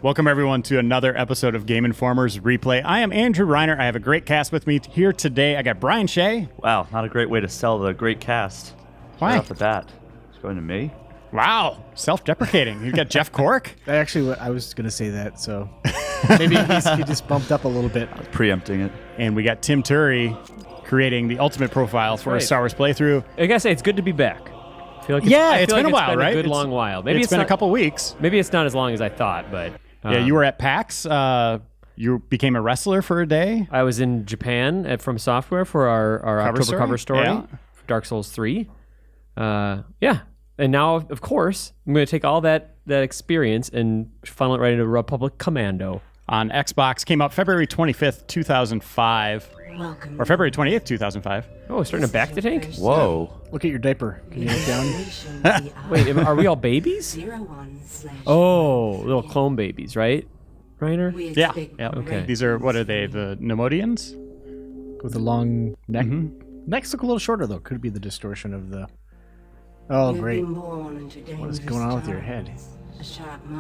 Welcome, everyone, to another episode of Game Informer's Replay. I am Andrew Reiner. I have a great cast with me here today. I got Brian Shea. Wow, not a great way to sell the great cast. Why? Right off the bat. It's going to me. Wow, self-deprecating. You got Jeff Cork. Actually, I was going to say that, so maybe he just bumped up a little bit. Preempting it. And we got Tim Turry creating the ultimate profile for a Star Wars playthrough. I gotta say, it's good to be back. I feel like it's been a while, right? A good long while. Maybe it's been not, a couple weeks. Maybe it's not as long as I thought, but yeah, you were at PAX. You became a wrestler for a day. I was in Japan at From Software for our October cover story for Dark Souls 3. Yeah, and now of course I'm going to take all that experience and funnel it right into Republic Commando on Xbox. Came out February 25th, 2005. Or February 28th, 2005. Oh, it's starting to back the tank? Whoa. Look at your diaper. Can you look down? Wait, are we all babies? Oh, little clone babies, right, Reiner? Yeah. Okay. These are, what are they, the Nemodians? With a long neck. Mm-hmm. Necks look a little shorter, though. Could be the distortion of the... Oh, great. What is going on with your head?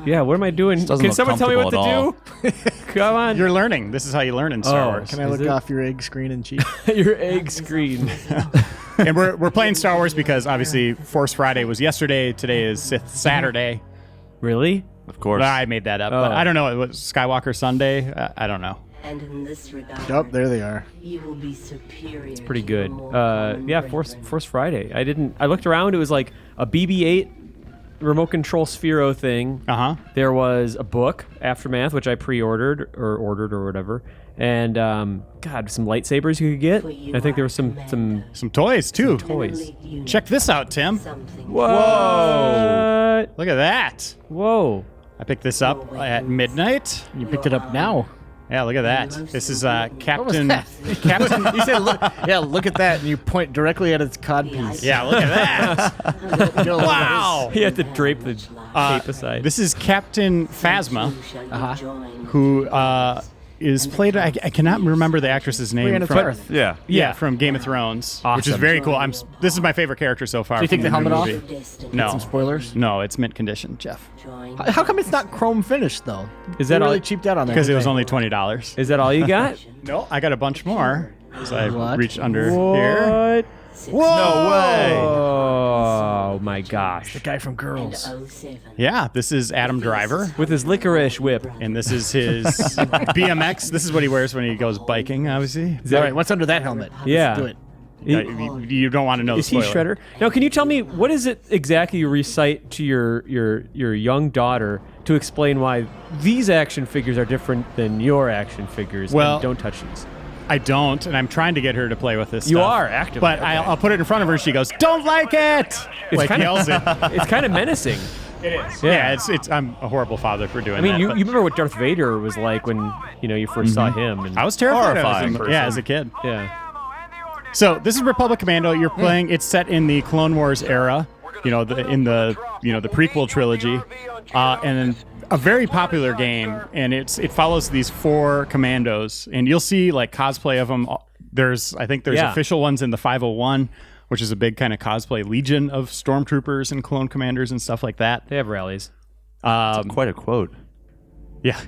Yeah, what am I doing? Can someone tell me what to do? Come on. You're learning. This is how you learn in Star Wars. Can I look off your egg screen and cheek? Your egg screen. And we're playing Star Wars because obviously Force Friday was yesterday. Today is Sith Saturday. Really? Of course. I made that up. But I don't know. It was Skywalker Sunday. I don't know. And in this regard, Oh, there they are. you will be superior. It's Pretty good. Yeah, Force Friday. I looked around. It was like a BB-8 remote control Sphero thing. There was a book, Aftermath, which I pre-ordered or ordered or whatever, and God, some lightsabers you could get. I think there was some toys too. toys. Check this out, Tim. Whoa! Look at that. Whoa! I picked this up at midnight. You picked it up now. Yeah, look at that. This is Captain. Captain. You said, look at that, and you point directly at its codpiece. Yeah, look at that. Wow. He had to drape the tape aside. This is Captain Phasma, who is played. I cannot remember the actress's name. Yeah. From Game of Thrones, Awesome. which is very cool. This is my favorite character so far. So you take the helmet off? No. Some spoilers? No, it's mint condition, Jeff. How come it's not chrome finished, though? Is that They all? really cheaped out on that? Because it was didn't only $20. Is that all you got? No, I got a bunch more. So I What? reached under here. What? Whoa! No way. Oh my gosh! they? The guy from Girls. Yeah, this is Adam Driver, With his licorice whip. and this is his BMX. This is what he wears when he goes biking, obviously. All right, what's under that helmet? Yeah. Let's do it. You don't want to know Is the he spoiler. Shredder? Now, can you tell me what is it exactly you recite to your young daughter to explain why these action figures are different than your action figures? Well, and don't touch these. I don't, and I'm trying to get her to play with this You stuff. are, actively, But okay. I'll put it in front of her, she goes, "Don't like it!" Yells it. It's kind of menacing. It is. Yeah. Yeah, I'm a horrible father for doing I mean, that. you but remember what Darth Vader was like when you first saw him? And I was terrified Horrifying of him, person. as a kid. yeah. So this is Republic Commando. You're playing. It's set in the Clone Wars era. In the prequel trilogy, and a very popular game. And it follows these 4 commandos, and you'll see like cosplay of them. I think there's official ones in the 501, which is a big kind of cosplay legion of stormtroopers and clone commanders and stuff like that. They have rallies. Quite a quote. Yeah.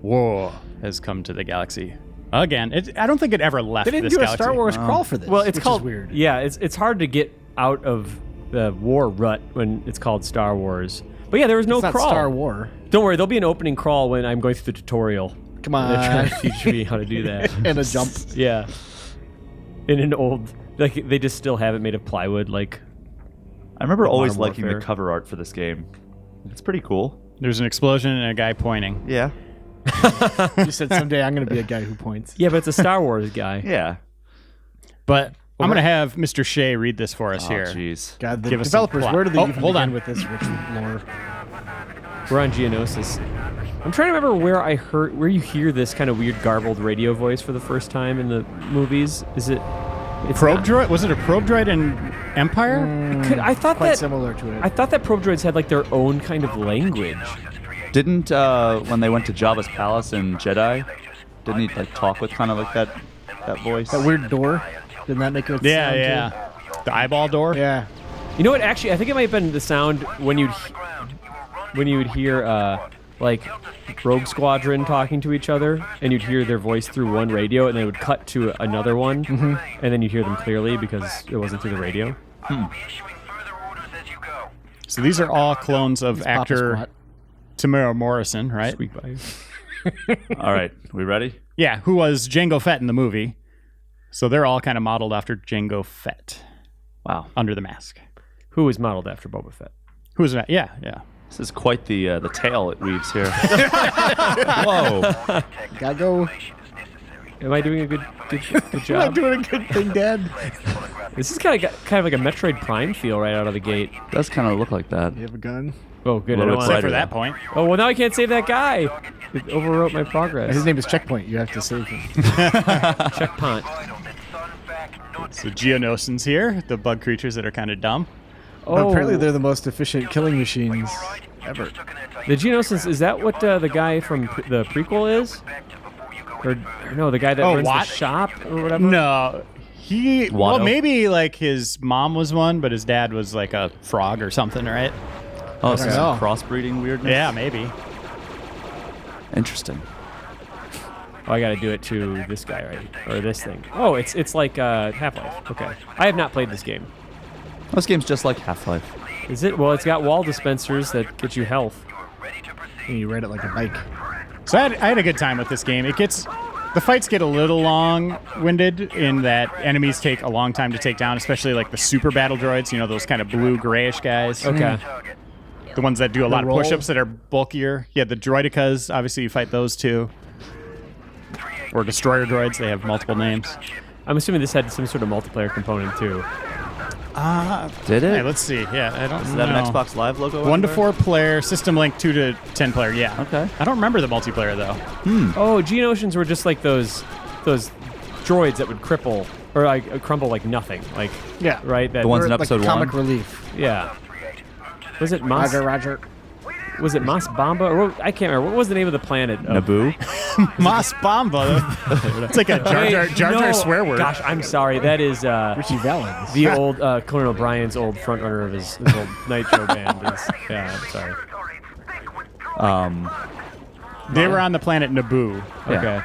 War has come to the galaxy again. I don't think it ever left They didn't this do galaxy. a Star Wars crawl for this. Well, it's which called is weird. Yeah, it's hard to get out of the war rut when it's called Star Wars. But yeah, there was no It's not crawl. Star War. Don't worry, there'll be an opening crawl when I'm going through the tutorial. Come on. They're trying to teach me how to do that. And a jump. Yeah. In an old, like they just still have it made of plywood. Like I remember always Modern liking Warfare. the cover art for this game. It's pretty cool. There's an explosion and a guy pointing. Yeah. You said someday I'm going to be a guy who points. yeah, but it's a Star Wars guy. Yeah. But I'm going to have Mr. Shea read this for us Oh, here. jeez. God, the Give us some developers, plot. where do they Oh, even hold begin on. with this rich lore? We're on Geonosis. I'm trying to remember where you hear this kind of weird garbled radio voice for the first time in the movies. Is it? It's Probe not- droid? Was it a probe droid in Empire? I thought Quite that similar to it. I thought that probe droids had like their own kind of language. Didn't when they went to Jabba's palace in Jedi, didn't he like talk with kind of like that voice? That weird door. Didn't that make it sound Yeah. The eyeball door? too? Yeah. You know what? Actually, I think it might have been the sound when you'd hear. What like Rogue Squadron talking to each other, and you'd hear their voice through one radio, and they would cut to another one, and then you'd hear them clearly because it wasn't through the radio. So these are all clones of actor Tamara Morrison, right? Squeak by. All right, we ready? Yeah, who was Jango Fett in the movie. So they're all kind of modeled after Jango Fett Wow, under the mask. Who was modeled after Boba Fett? Who was that? Yeah. this is quite the tale it weaves here. Whoa, Gotta go. Am I doing a good I'm job? doing a good thing, Dad. This is kind of like a Metroid Prime feel right out of the gate. does kind of look like that. You have a gun? Oh, good. I Little don't bit wanna- Except for Right. that point. Oh, well, now I can't save that guy. It overwrote my progress. His name is Checkpoint. You have to save him. Checkpoint. So Geonosians here, the bug creatures that are kind of dumb. Oh, Apparently, they're the most efficient killing machines ever. the Geonosians, is that what the guy from the prequel is? Or no, the guy that runs Watt? the shop or whatever? No. Well, Watto? maybe like his mom was one, but his dad was like a frog or something, right? Oh, so know. some crossbreeding weirdness. Yeah, maybe. Interesting. Oh, I got to do it to this guy, right? Or this thing. Oh, it's like Half-Life. Okay. I have not played this game. This game's just like Half-Life. Is it? Well, it's got wall dispensers that get you health. And you ride it like a bike. So I had a good time with this game. The fights get a little long-winded in that enemies take a long time to take down, especially like the super battle droids, those kind of blue grayish guys. Okay. The ones that do a lot of roll? push-ups that are bulkier. Yeah, the droidicas, obviously you fight those too. Or destroyer droids, they have multiple names. I'm assuming this had some sort of multiplayer component too. Did it? Hey, let's see. Yeah, I don't is know. that an Xbox Live logo? 1 to everywhere? 4 player, system link 2 to 10 player, yeah. Okay. I don't remember the multiplayer though. Oh, Geonosians were just like those droids that would cripple or like crumble like nothing. Like Yeah. right? That The ones in Like episode comic 1? relief. yeah. Was it Mas? Roger. Was it Mas Bamba? Or I can't remember. What was the name of the planet? of- Naboo? Mas Bomba. It's like a Jar Jar no. swear word. Gosh, I'm sorry. That is Richie Valens. the old Conan O'Brien's old frontrunner of his old Nitro band. Yeah, I'm sorry. They were on the planet Naboo Okay.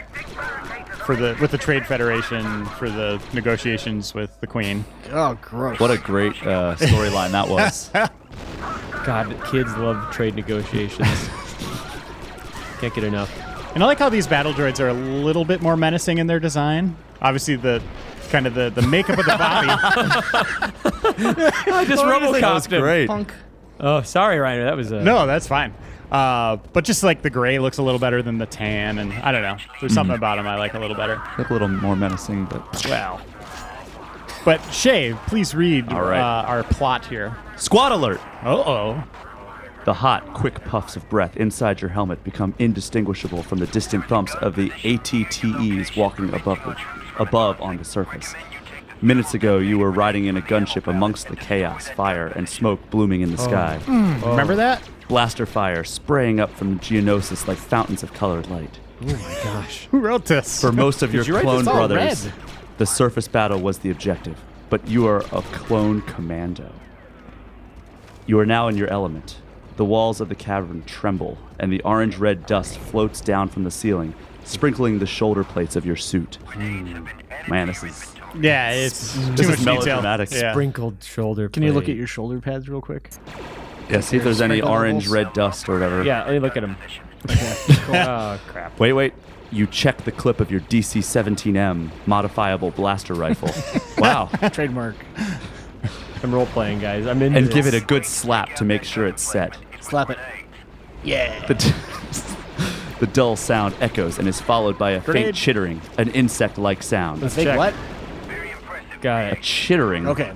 with the Trade Federation for the negotiations with the Queen. Oh, gross. What a great storyline that was. God, kids love trade negotiations. Can't get enough. And I like how these battle droids are a little bit more menacing in their design. Obviously, the makeup of the body. I just RoboCop'd him. Great. Punk. Oh, sorry, Reiner. That was No, that's fine. But just like the gray looks a little better than the tan, and I don't know. There's something about them I like a little better. Look a little more menacing, but Well, but Shay, please read All right. our plot here. Squad alert! Uh-oh. The hot, quick puffs of breath inside your helmet become indistinguishable from the distant thumps of the ATTEs walking above on the surface. Minutes ago, you were riding in a gunship amongst the chaos, fire, and smoke blooming in the sky. Remember that? Blaster fire spraying up from the Geonosis like fountains of colored light. Oh my gosh. Who wrote this? For most of your you write clone this all brothers, red? the surface battle was the objective, but you are a clone commando. You are now in your element. The walls of the cavern tremble, and the orange-red dust floats down from the ceiling, sprinkling the shoulder plates of your suit. Man, this is Yeah, it's too this much is detail. melodramatic. Yeah. Sprinkled shoulder. Can you look plate. at your shoulder pads real quick? Yeah, see if there's any Sprinkle levels? orange-red dust or whatever. Yeah, let me look at him. Oh crap. Wait. You check the clip of your DC-17M modifiable blaster rifle. Wow. Trademark. I'm role playing, guys. I'm in. And give it a good slap to make sure it's set. Slap it. The dull sound echoes and is followed by a Grenade. faint chittering, an insect-like sound. Let's Fake check. what? Got it. Chittering. Okay.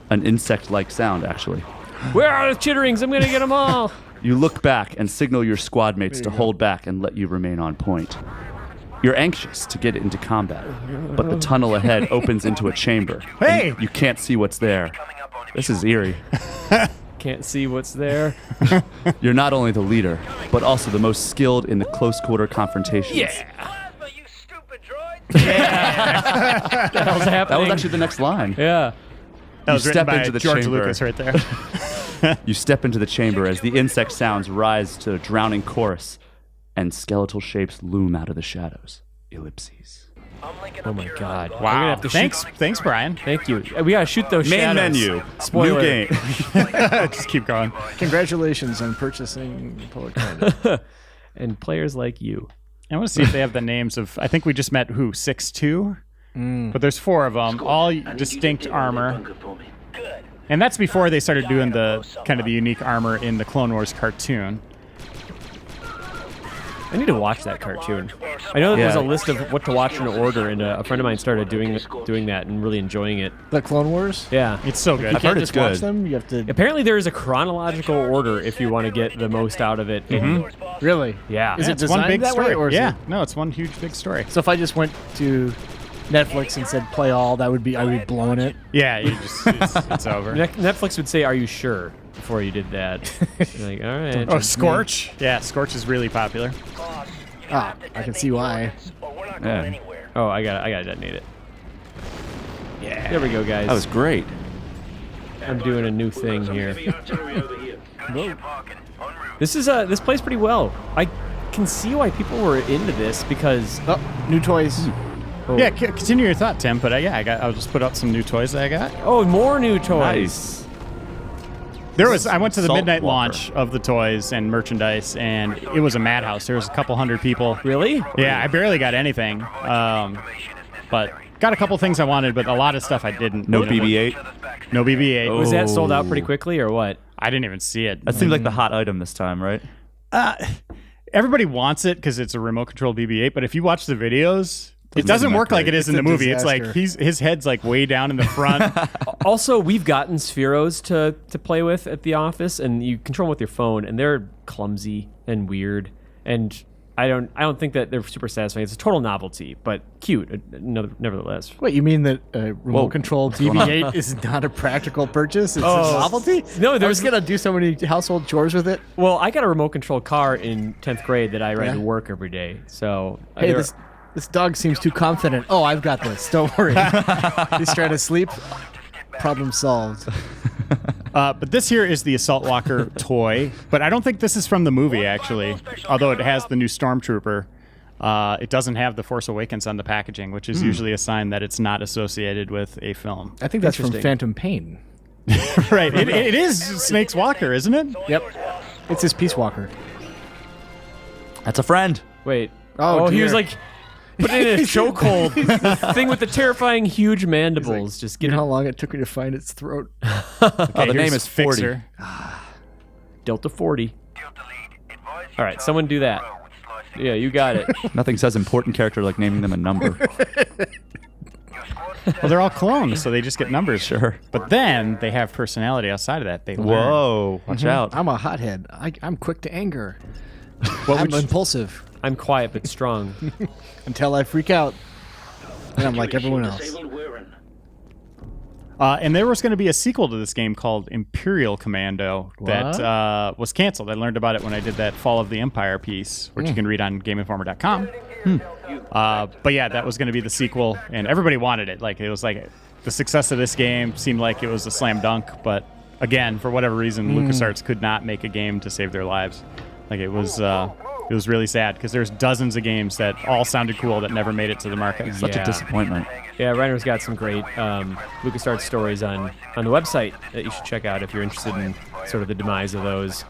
An insect-like sound, actually. Where are the chitterings? I'm gonna get them all. You look back and signal your squad mates to hold back and let you remain on point. You're anxious to get into combat, but the tunnel ahead opens into a chamber. and Hey! You can't see what's there. This is eerie. Can't see what's there. You're not only the leader, but also the most skilled in the close-quarter confrontations. Plasma, you stupid droid! What the hell's happening? That was actually the next line. Yeah. That was You written step by into the George chamber. Lucas right there. You step into the chamber as the insect sounds rise to a drowning chorus, and skeletal shapes loom out of the shadows. Ellipses. Oh my God! We're gonna Wow. have to Thanks, Brian. Thank you. We gotta shoot those Main shadows. menu. Spoiler. New game. Just keep going. Congratulations on purchasing Republic Commando. And players like you. I want to see if they have the names of. I think we just met who 6'2", but there's 4 of them, all distinct armor, and that's before they started doing the kind of the unique armor in the Clone Wars cartoon. I need to watch that cartoon. I know that there's a Yeah. list of what to watch in order, and a friend of mine started doing that and really enjoying it. The Clone Wars? Yeah. It's so good. You I've can't heard it's just watch good. them? You have to... Apparently, there is a chronological order if you want to get the most out of it. Really? Yeah. Is it It's one designed big that story. way, or is yeah, it... no, it's one huge big story. So if I just went to Netflix and said play all, I would be blowing it. Yeah, you just it's over. Netflix would say, "Are you sure?" before you did that. You're like, all right. Oh, Scorch. Yeah, Scorch is really popular. Ah, I can see why. Yeah. Oh, I gotta detonate it. Yeah. There we go, guys. That was great. I'm doing a new thing here. This plays pretty well. I can see why people were into this because Oh, new toys. Yeah, continue your thought, Tim. But I'll just put out some new toys that I got. oh, more new toys. Nice. I went to the Salt midnight Walker. launch of the toys and merchandise, and it was a madhouse. There was a couple hundred people. Really? Yeah, I barely got anything, but got a couple things I wanted, but a lot of stuff I didn't. No You know, BB-8. No BB-8. Oh. Was that sold out pretty quickly or what? I didn't even see it. That seemed like the hot item this time, right? Everybody wants it because it's a remote controlled BB-8, but if you watch the videos, it Doesn't doesn't look work that like it great. is in the It's a movie. It's like disaster. his head's like way down in the front. Also, we've gotten Spheros to play with at the office, and you control them with your phone, and they're clumsy and weird. And I don't think that they're super satisfying. It's a total novelty, but cute, nevertheless. Wait, you mean that remote control going on? BB-8 is not a practical purchase? It's Oh. a novelty? No, I there's- was gonna do so many household chores with it. Well, I got a remote control car in 10th grade that I ride Yeah. to work every day. So Hey, this dog seems too confident. Oh, I've got this. Don't worry. He's trying to sleep. Problem solved. But this here is the Assault Walker toy, but I don't think this is from the movie, actually. Although it has the new Stormtrooper. It doesn't have the Force Awakens on the packaging, which is usually a sign that it's not associated with a film. I think that's from Interesting. Phantom Pain. Right. It is Snake's Walker, isn't it? Yep. It's his Peace Walker. That's a friend. wait. Oh, he was dear. like put it in a chokehold. The thing with the terrifying huge mandibles. Just You get know it. how long it took me to find its throat? Oh, the Here's name is 40. Fixer. Delta 40. All right, someone do that. Yeah, you got it. Nothing says important character like naming them a number. Well, they're all clones, so they just get numbers. Sure. But then they have personality outside of that. They learn. Whoa, watch out. I'm a hothead. I'm quick to anger. What I'm would you- impulsive I'm quiet but strong. until I freak out. And I'm like everyone else. And there was going to be a sequel to this game called Imperial Commando that was canceled. I learned about it when I did that Fall of the Empire piece, which you can read on GameInformer.com. But yeah, that was going to be the sequel, and everybody wanted it. Like, it was like the success of this game seemed like it was a slam dunk, but again, for whatever reason, LucasArts could not make a game to save their lives. Like, it was really sad because there's dozens of games that all sounded cool that never made it to the market. Such Yeah. a disappointment. Yeah, Reiner's got some great LucasArts stories on the website that you should check out if you're interested in sort of the demise of those.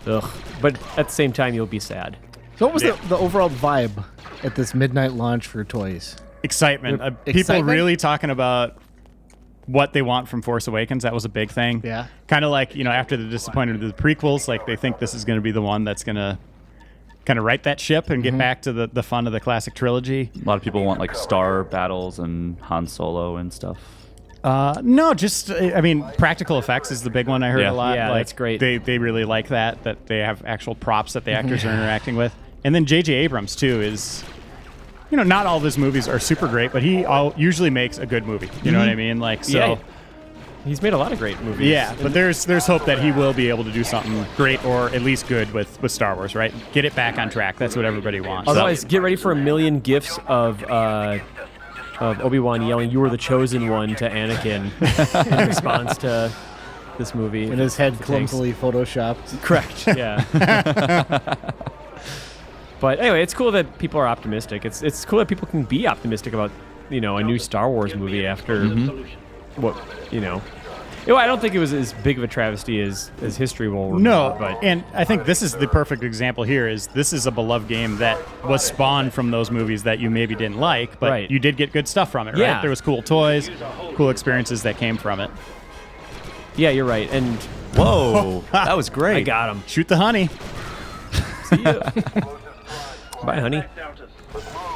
Ugh. But at the same time, you'll be sad. So what was the overall vibe at this midnight launch for toys? Excitement. People Excitement? really talking about what they want from Force Awakens. That was a big thing. Yeah. Kind of like, after the disappointment of the prequels, like they think this is going to be the one that's going to kind of right that ship and get back to the fun of the classic trilogy. A lot of people want like star battles and Han Solo and stuff. No, just, practical effects is the big one I heard Yeah. a lot. Yeah, like, that's great. They really like that they have actual props that the actors are interacting with. And then J.J. Abrams, too, is... not all of his movies are super great, but he usually makes a good movie. You know what I mean? Like, so... Yeah. He's made a lot of great movies. Yeah, but there's hope that he will be able to do something great or at least good with Star Wars, right? Get it back on track. That's what everybody wants. Otherwise, get ready for a million gifs of Obi-Wan yelling, "You were the chosen one" to Anakin in response to this movie. And his head Thanks. clumsily photoshopped. Correct. Yeah. But anyway, it's cool that people are optimistic. It's cool that people can be optimistic about a new Star Wars movie after what I don't think it was as big of a travesty as history will remember. No, but and I think this is the perfect example here. This is a beloved game that was spawned from those movies that you maybe didn't like, but Right. you did get good stuff from it, right? Yeah. There was cool toys, cool experiences that came from it. yeah, you're right. And Whoa, that was great. I got him. Shoot the honey. See ya. Bye, honey.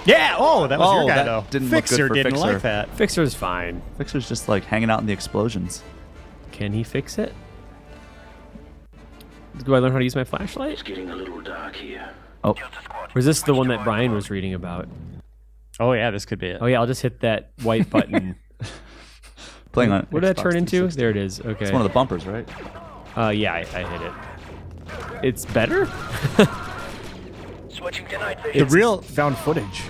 Yeah. Oh, that was your guy that though. didn't look good Fixer for didn't Fixer. like that. Fixer's fine. Fixer's just like hanging out in the explosions. Can he fix it? Do I learn how to use my flashlight? Getting a little dark here. Oh, Or is this the one that Brian was reading about? Oh yeah, this could be it. Oh yeah, I'll just hit that white button. playing on. What did that Xbox turn into? 360. There it is. Okay. It's one of the bumpers, right? Yeah, I hit it. It's better? Switching to night The vision. real Found footage.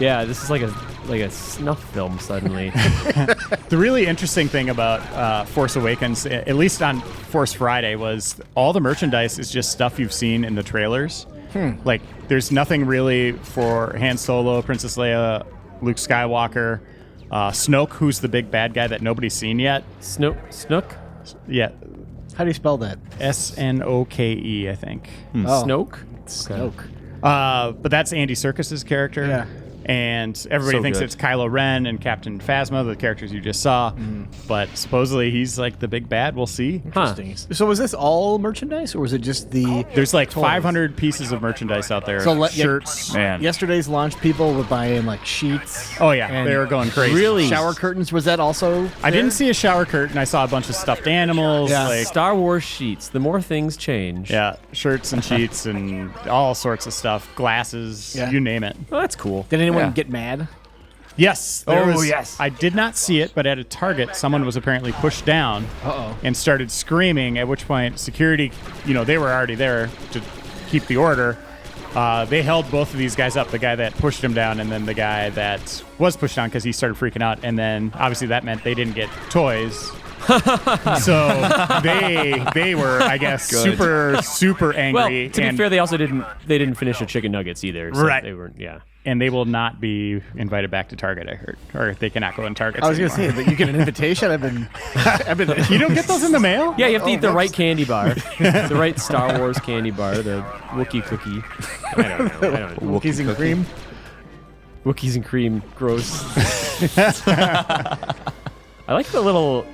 Yeah, this is like a snuff film suddenly. The really interesting thing about Force Awakens, at least on Force Friday, was all the merchandise is just stuff you've seen in the trailers. Like, there's nothing really for Han Solo, Princess Leia, Luke Skywalker, Snoke, who's the big bad guy that nobody's seen yet. Snook? Yeah, How do you spell that? Snoke, I think. Oh. Snoke? Snoke. But that's Andy Serkis's character. Yeah. And everybody So thinks good. it's Kylo Ren and Captain Phasma, the characters you just saw. But supposedly he's like the big bad. We'll see. Huh. Interesting. So was this all merchandise, or was it just the? There's like 500 pieces of merchandise out there. So let- Shirts. Man, Yesterday's launch, people were buying like sheets. Oh, yeah. and They were going crazy. Really? Shower curtains. Was that also? I didn't see a shower curtain. I saw a bunch of stuffed animals. Yeah. Like, Star Wars sheets. The more things change. yeah, shirts and sheets and all sorts of stuff. Glasses, Yeah. you name it. Well, that's cool. Did anyone Yeah. get mad? Yes. yes. I did not see it, but at a Target, someone was apparently pushed down Uh-oh. and started screaming, at which point security, they were already there to keep the order. They held both of these guys up, the guy that pushed him down and then the guy that was pushed down because he started freaking out. And then obviously that meant they didn't get toys. So they were, I guess, super angry. Well, to be and, fair, they also didn't finish the chicken nuggets either. So Right. They weren't. Yeah. and they will not be invited back to Target, I heard. Or they cannot go in Target. I was gonna say that you get an invitation. I've been. You don't get those in the mail? Yeah, you have to eat the right candy bar, the right Star Wars candy bar, the Wookiee cookie. I don't know. Cookies and cream. Wookiees and cream, gross. I like the little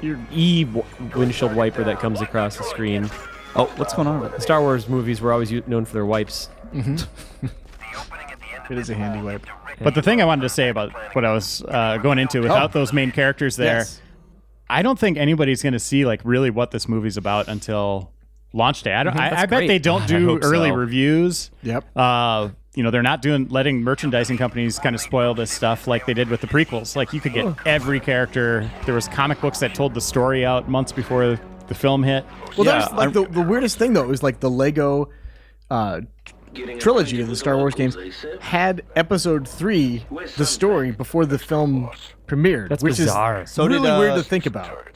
windshield wiper that comes across the screen. Oh, what's going on with The it? Star Wars movies were always known for their wipes. It is a handy wipe. But the thing I wanted to say about what I was going into, without those main characters there, Yes. I don't think anybody's going to see like really what this movie's about until launch day. I bet great. they don't do hope early so. reviews. Yep. They're not letting merchandising companies kind of spoil this stuff like they did with the prequels. Like you could get every character. There was comic books that told the story out months before the film hit. Well, Yeah, that was like the weirdest thing though. It was like the Lego trilogy of the Star Wars games had Episode 3, the story, before the film premiered. That's which bizarre. is So did, really weird to think about.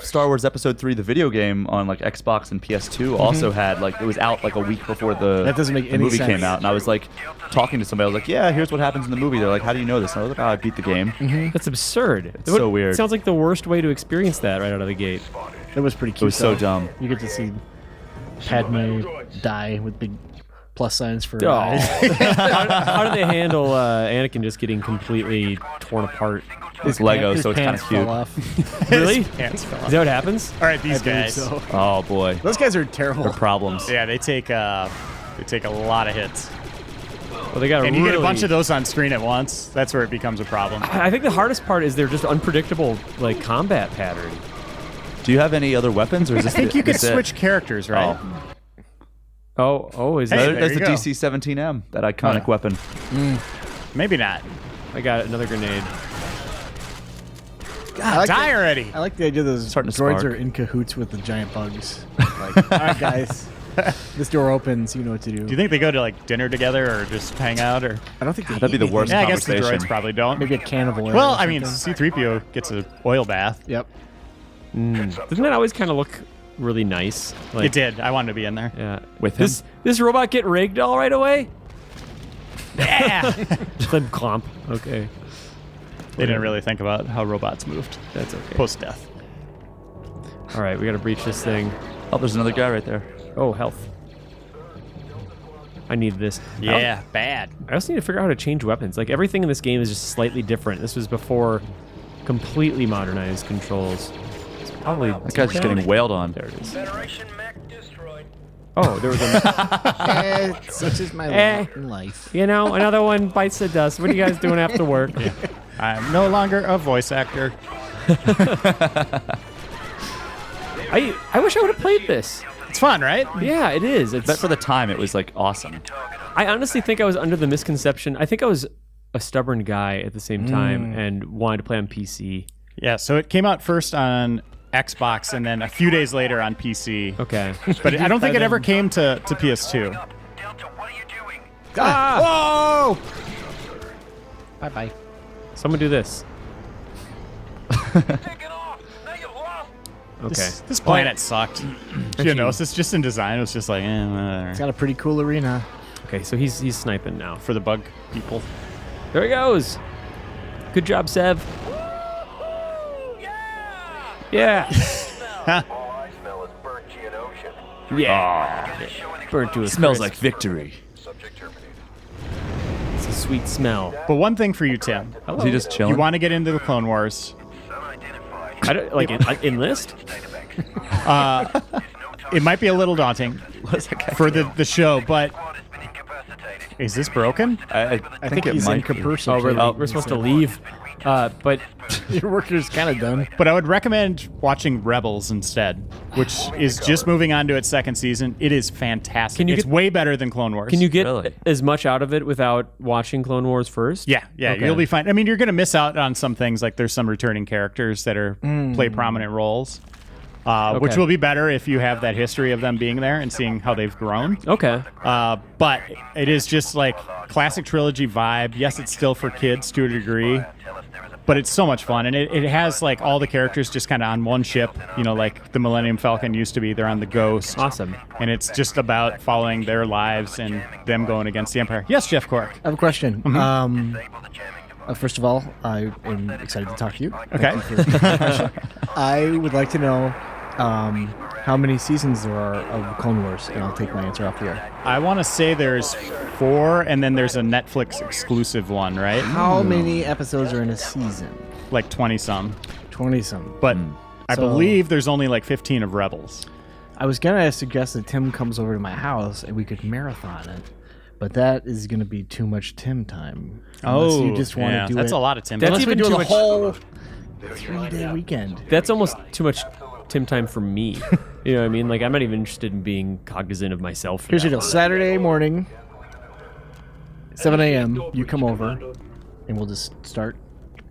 Star Wars Episode 3, the video game on like Xbox and PS2, also had like it was out like a week before the That doesn't make the any movie sense. came out, and I was like talking to somebody. I was like, "Yeah, here's what happens in the movie." They're like, "How do you know this?" And I was like, "Oh, I beat the game." That's absurd. It's so weird. Sounds like the worst way to experience that right out of the gate. It was pretty cute. It was so though. dumb. You get to see Padme die with big plus signs for Oh. eyes. How did they handle Anakin just getting completely torn apart? It's Lego, His so it's kind pants of cute. fell off. Really? Pants fell Is off. that what happens? All right, these I believe guys. so. Oh boy, Those guys are terrible. they're problems. Yeah, they take a lot of hits. Well, they got And you really, get a bunch of those on screen at once. That's where it becomes a problem. I think the hardest part is they're just unpredictable, like combat pattern. Do you have any other weapons, or is I this? think you could this it? switch characters, right? Oh. Is Hey, that? there That's you the go. DC-17M, that iconic weapon. Maybe not. I got another grenade. I like Die the- already. I like the idea that those Starting to droids spark. are in cahoots with the giant bugs. Like, all right, guys, this door opens. You know what to do. Do you think they go to like dinner together or just hang out or? I don't think they That'd be eat the anything. worst Yeah, I guess the conversation. droids probably don't. Maybe a can of oil. Well, or I mean, something. C-3PO gets an oil bath. Yep. Doesn't that always kind of look really nice. Like, It did. I wanted to be in there. Yeah. With him? This robot get rigged all right away? Yeah. Then clomp. Okay. They didn't really think about how robots moved That's okay. post-death. All right, we got to breach this thing. Oh, there's another guy right there. Oh, health. I need this. Yeah, bad. I also need to figure out how to change weapons. Like, everything in this game is just slightly different. This was before completely modernized controls. It's probably... That guy's just getting wailed on. There it is. Federation mech destroyed. Oh, there was a... Such is my Eh. lot in life. You know, another one bites the dust. What are you guys doing after work? I'm no longer a voice actor. I wish I would have played this. It's fun, right? Yeah, it is. It's, But for the time, it was like awesome. I honestly think I was under the misconception. I think I was a stubborn guy at the same time and wanted to play on PC. Yeah, so it came out first on Xbox and then a few days later on PC. Okay. But I don't think it ever came to PS2. Delta, what are you doing? Whoa! Bye-bye. Someone do this. Take it off. Now you've lost. Okay. This planet sucked. You know, it's just in design. It was just like, whatever. It's got a pretty cool arena. Okay, so he's sniping now. For the bug people. There he goes. Good job, Sev. Yeah. All I smell is burnt Gean Ocean. Yeah. Burnt to a Smells crisp. like victory. Subject terminated. It's a sweet smell. But one thing for you, Tim. Is he just chilling? You want to get into the Clone Wars. Unidentified. I don't like enlist. It might be a little daunting What is that guy for the show, but Squad has been incapacitated. is this broken? I think it he's might be. incapacitated. Oh, we're supposed to leave. But Your work is kind of done. But I would recommend watching Rebels instead, which is just moving on to its second season. It is fantastic. Can you It's get- way better than Clone Wars. can you get Really? as much out of it without watching Clone Wars first? Yeah, Okay. you'll be fine. I mean, you're going to miss out on some things, like there's some returning characters that are play prominent roles, which Okay. will be better if you have that history of them being there and seeing how they've grown. Okay. But it is just like classic trilogy vibe. Yes, it's still for kids to a degree, but it's so much fun. And it has like all the characters just kind of on one ship, you know, like the Millennium Falcon used to be. They're on the Ghost. Awesome. And it's just about following their lives and them going against the Empire. Yes, Jeff Cork. I have a question. First of all, I am excited to talk to you. Okay. I would like to know how many seasons there are of Clone Wars, and I'll take my answer off the air. I want to say there's 4, and then there's a Netflix exclusive one, right? How many episodes are in a season? Like 20-some. 20-some. But I So- believe there's only like 15 of Rebels. I was gonna suggest that Tim comes over to my house and we could marathon it, but that is gonna be too much Tim time. Unless you just want to do that's it. a lot of Tim. That's Unless we even do too the much- whole 3-day weekend. That's almost too much Tim time for me. You know what I mean? Like, I'm not even interested in being cognizant of myself. for Here's that your deal. long. Saturday morning, 7 a.m. You come over, and we'll just start.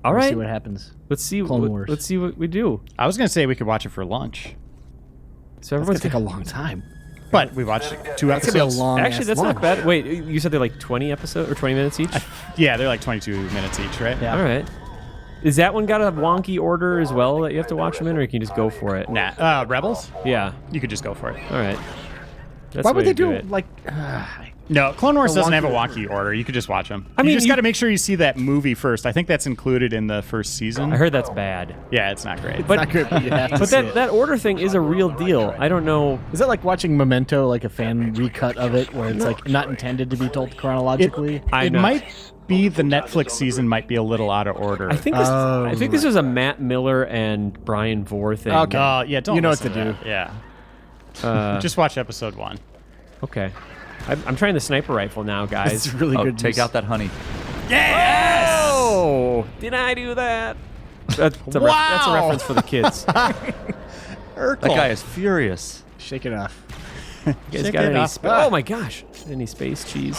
All We'll right. see what happens. Let's see. Clone Wars. Let's see what we do. I was going to say we could watch it for lunch, So It's gonna everyone's take a long time. but we watched 2 It's gonna be a episodes. long. Actually, that's not bad. Wait, you said they're like 20 episodes or 20 minutes each? Yeah, they're like 22 minutes each, right? Yeah. All right. Is that one got a wonky order as well that you have to watch them in, or you can just go for it? Nah, Rebels? Yeah. You could just go for it. All right. That's Why the way would they to do it. like? No, Clone Wars A doesn't have a wonky wonky order. You could just watch them. I You mean, just you- got to make sure you see that movie first. I think that's included in the first season. I heard that's bad. Yeah, it's not great. But Not good, but you have to but see that it. that order thing is a real deal. I don't know. Is that like watching Memento, like a fan recut of it, where it's like not intended to be told chronologically? It might be the Netflix season might be a little out of order. I think this. Oh, I think this was a Matt Miller and Brian Vore thing. Okay. Yeah, don't You know what listen to that. Yeah. Uh, Just watch episode 1. okay. I'm trying the sniper rifle now, It's guys. really Oh, good. take use. out that honey. Oh, did I do that? That's a, that's a Wow. reference for the kids. That guy is furious. Shake it off. You guys Shake got it any? off. Oh my gosh! Any space cheese?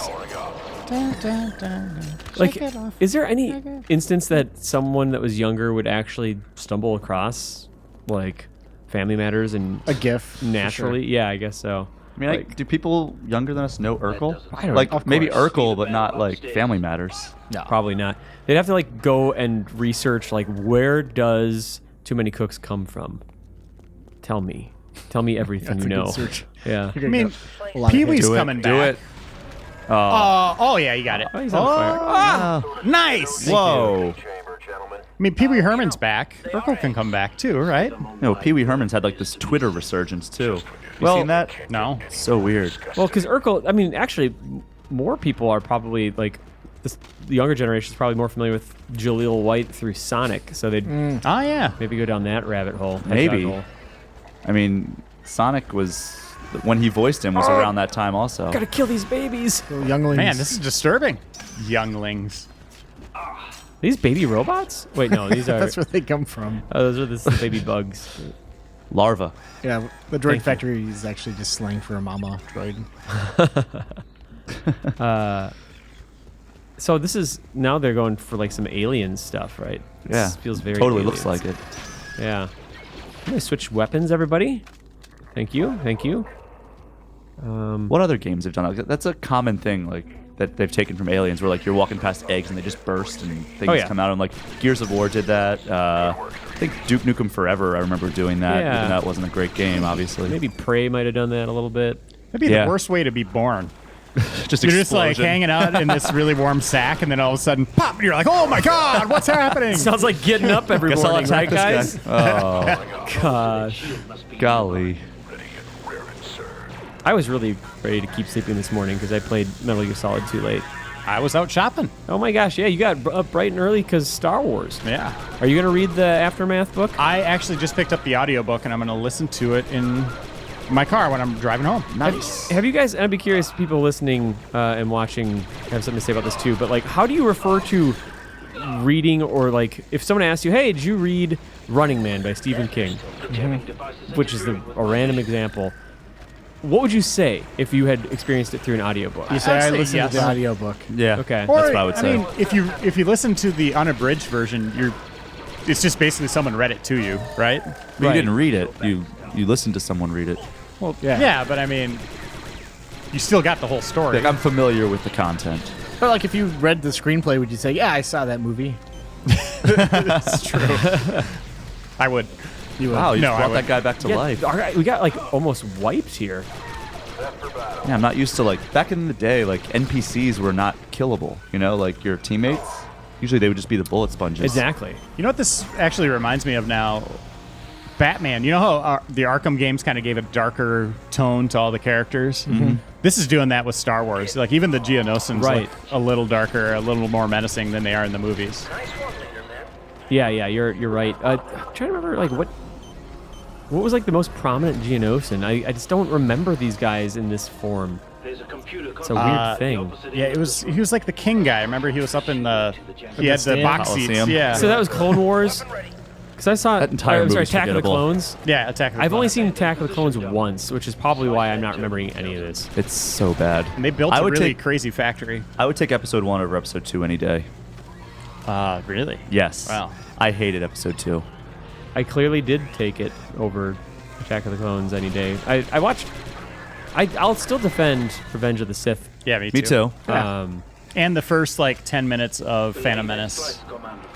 Like, is there any instance that someone that was younger would actually stumble across, like, Family Matters and A GIF. for naturally? sure. Yeah, I guess so. I mean, do people younger than us know Urkel? I don't- Like of maybe course. Urkel, but not like Family Matters. No. Probably not. They'd have to like go and research like where does Too Many Cooks come from? Tell me. Tell me everything That's you a know. good search. Yeah. I mean, A lot of Pee Wee's Do it. coming Do back. it. Oh. Oh, yeah, you got it. Oh, he's on fire. Oh, nice. Whoa. Chamber, gentlemen. I mean, Pee Wee Herman's back. Urkel can come back too, right? No, Pee Wee Herman's had like this Twitter resurgence too. You Well- seen that? No. So weird. Well, because Urkel, I mean, actually, more people are probably like the younger generation is probably more familiar with Jaleel White through Sonic, so they'd Oh, yeah. maybe go down that rabbit hole. Maybe. hedgehog hole. I mean, Sonic was when he voiced him was around that time also. Gotta kill these babies. Younglings. Man, this is disturbing. Younglings. These baby robots? Wait, no, these are. That's where they come from. Oh, those are the baby bugs. Larva. Yeah, the Thank droid you. factory is actually just slang for a mama droid. So this is now they're going for like some alien stuff, right? Yeah. This feels very totally looks aliens. like it. Yeah. I'm gonna switch weapons, everybody. Thank you, thank you. What other games have done that? That's a common thing, like that they've taken from Aliens, where like you're walking past eggs and they just burst and things Oh, yeah. come out. And like Gears of War did that. I think Duke Nukem Forever. I remember doing that. Yeah. Even though that wasn't a great game, obviously. Maybe Prey might have done that a little bit. That'd be Yeah. the worst way to be born. just You're just like explosion. hanging out in this really warm sack, and then all of a sudden, pop! And you're like, "Oh my God, what's happening?" Sounds like getting up every Guess I'll morning, right, attack guys? this guy. Oh, Gosh. golly. I was really ready to keep sleeping this morning because I played Metal Gear Solid too late. I was out shopping. Oh my gosh, yeah, you got up bright and early because Star Wars. Yeah. Are you going to read the Aftermath book? I actually just picked up the audiobook, and I'm going to listen to it in my car when I'm driving home. Nice. Have you guys, and I'd be curious, people listening and watching have something to say about this too, but like, how do you refer to reading, or like, if someone asks you, hey, did you read Running Man by Stephen King? Which is a random example. What would you say if you had experienced it through an audiobook? You say I'd I say listened yes. to the audiobook. Yeah. Okay. That's what I would say. mean, if you listen to the unabridged version, it's just basically someone read it to you, right? But you didn't read it. You listened to someone read it. Well, yeah. Yeah, but I mean, you still got the whole story. Like, I'm familiar with the content. But like, if you read the screenplay, would you say, "Yeah, I saw that movie"? That's true. I would. You would. Wow, you No, just I brought would- that guy back to Yeah, life. all right, we got like almost wiped here. Yeah, I'm not used to like back in the day, like NPCs were not killable. You know, like your teammates. Usually they would just be the bullet sponges. Exactly. You know what this actually reminds me of now? Batman. You know how the Arkham games kind of gave a darker tone to all the characters? Mm-hmm. This is doing that with Star Wars. Like, even the Geonosians Right. look a little darker, a little more menacing than they are in the movies. Yeah, you're right. I'm trying to remember like what was like the most prominent Geonosin. I just don't remember these guys in this form. It's a weird thing. Yeah, he was like the king guy. Remember, he was up in the he had the stand? box seats. Coliseum. Yeah. So that was Clone Wars. Because I saw That entire sorry, movie's Attack of the forgettable. Clones. yeah, Attack of the I've only Clones. seen Attack of the Clones once, which is probably why I'm not remembering any of this. It's so bad. And they built I a would really take crazy factory. I would take episode 1 over episode 2 any day. Really? Yes. Wow. I hated episode 2. I clearly did take it over Attack of the Clones any day. I watched. I'll still defend Revenge of the Sith. Yeah, me too. Me too. Yeah. And the first like 10 minutes of Phantom Menace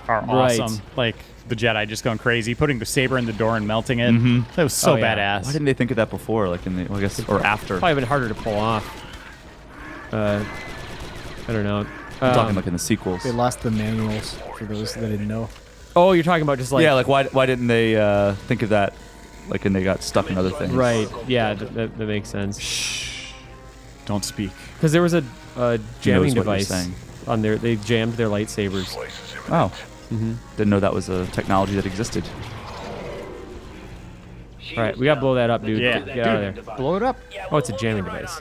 are Right. awesome. Like the Jedi just going crazy, putting the saber in the door and melting it. That was so Oh, yeah. badass. Why didn't they think of that before? Like in the, well, I guess, or after? Probably been harder to pull off. I don't know. I'm talking like in the sequels. They lost the manuals for those that didn't know. Oh, you're talking about just like yeah, like why didn't they think of that? Like, and they got stuck in other things. right? Yeah, that makes sense. Don't speak. Because there was a jamming what you're device saying. on there. They jammed their lightsabers. Oh. Didn't know that was a technology that existed. All right, we gotta blow that up, dude. Yeah. Get out of there. Blow it up. Oh, it's a jamming device.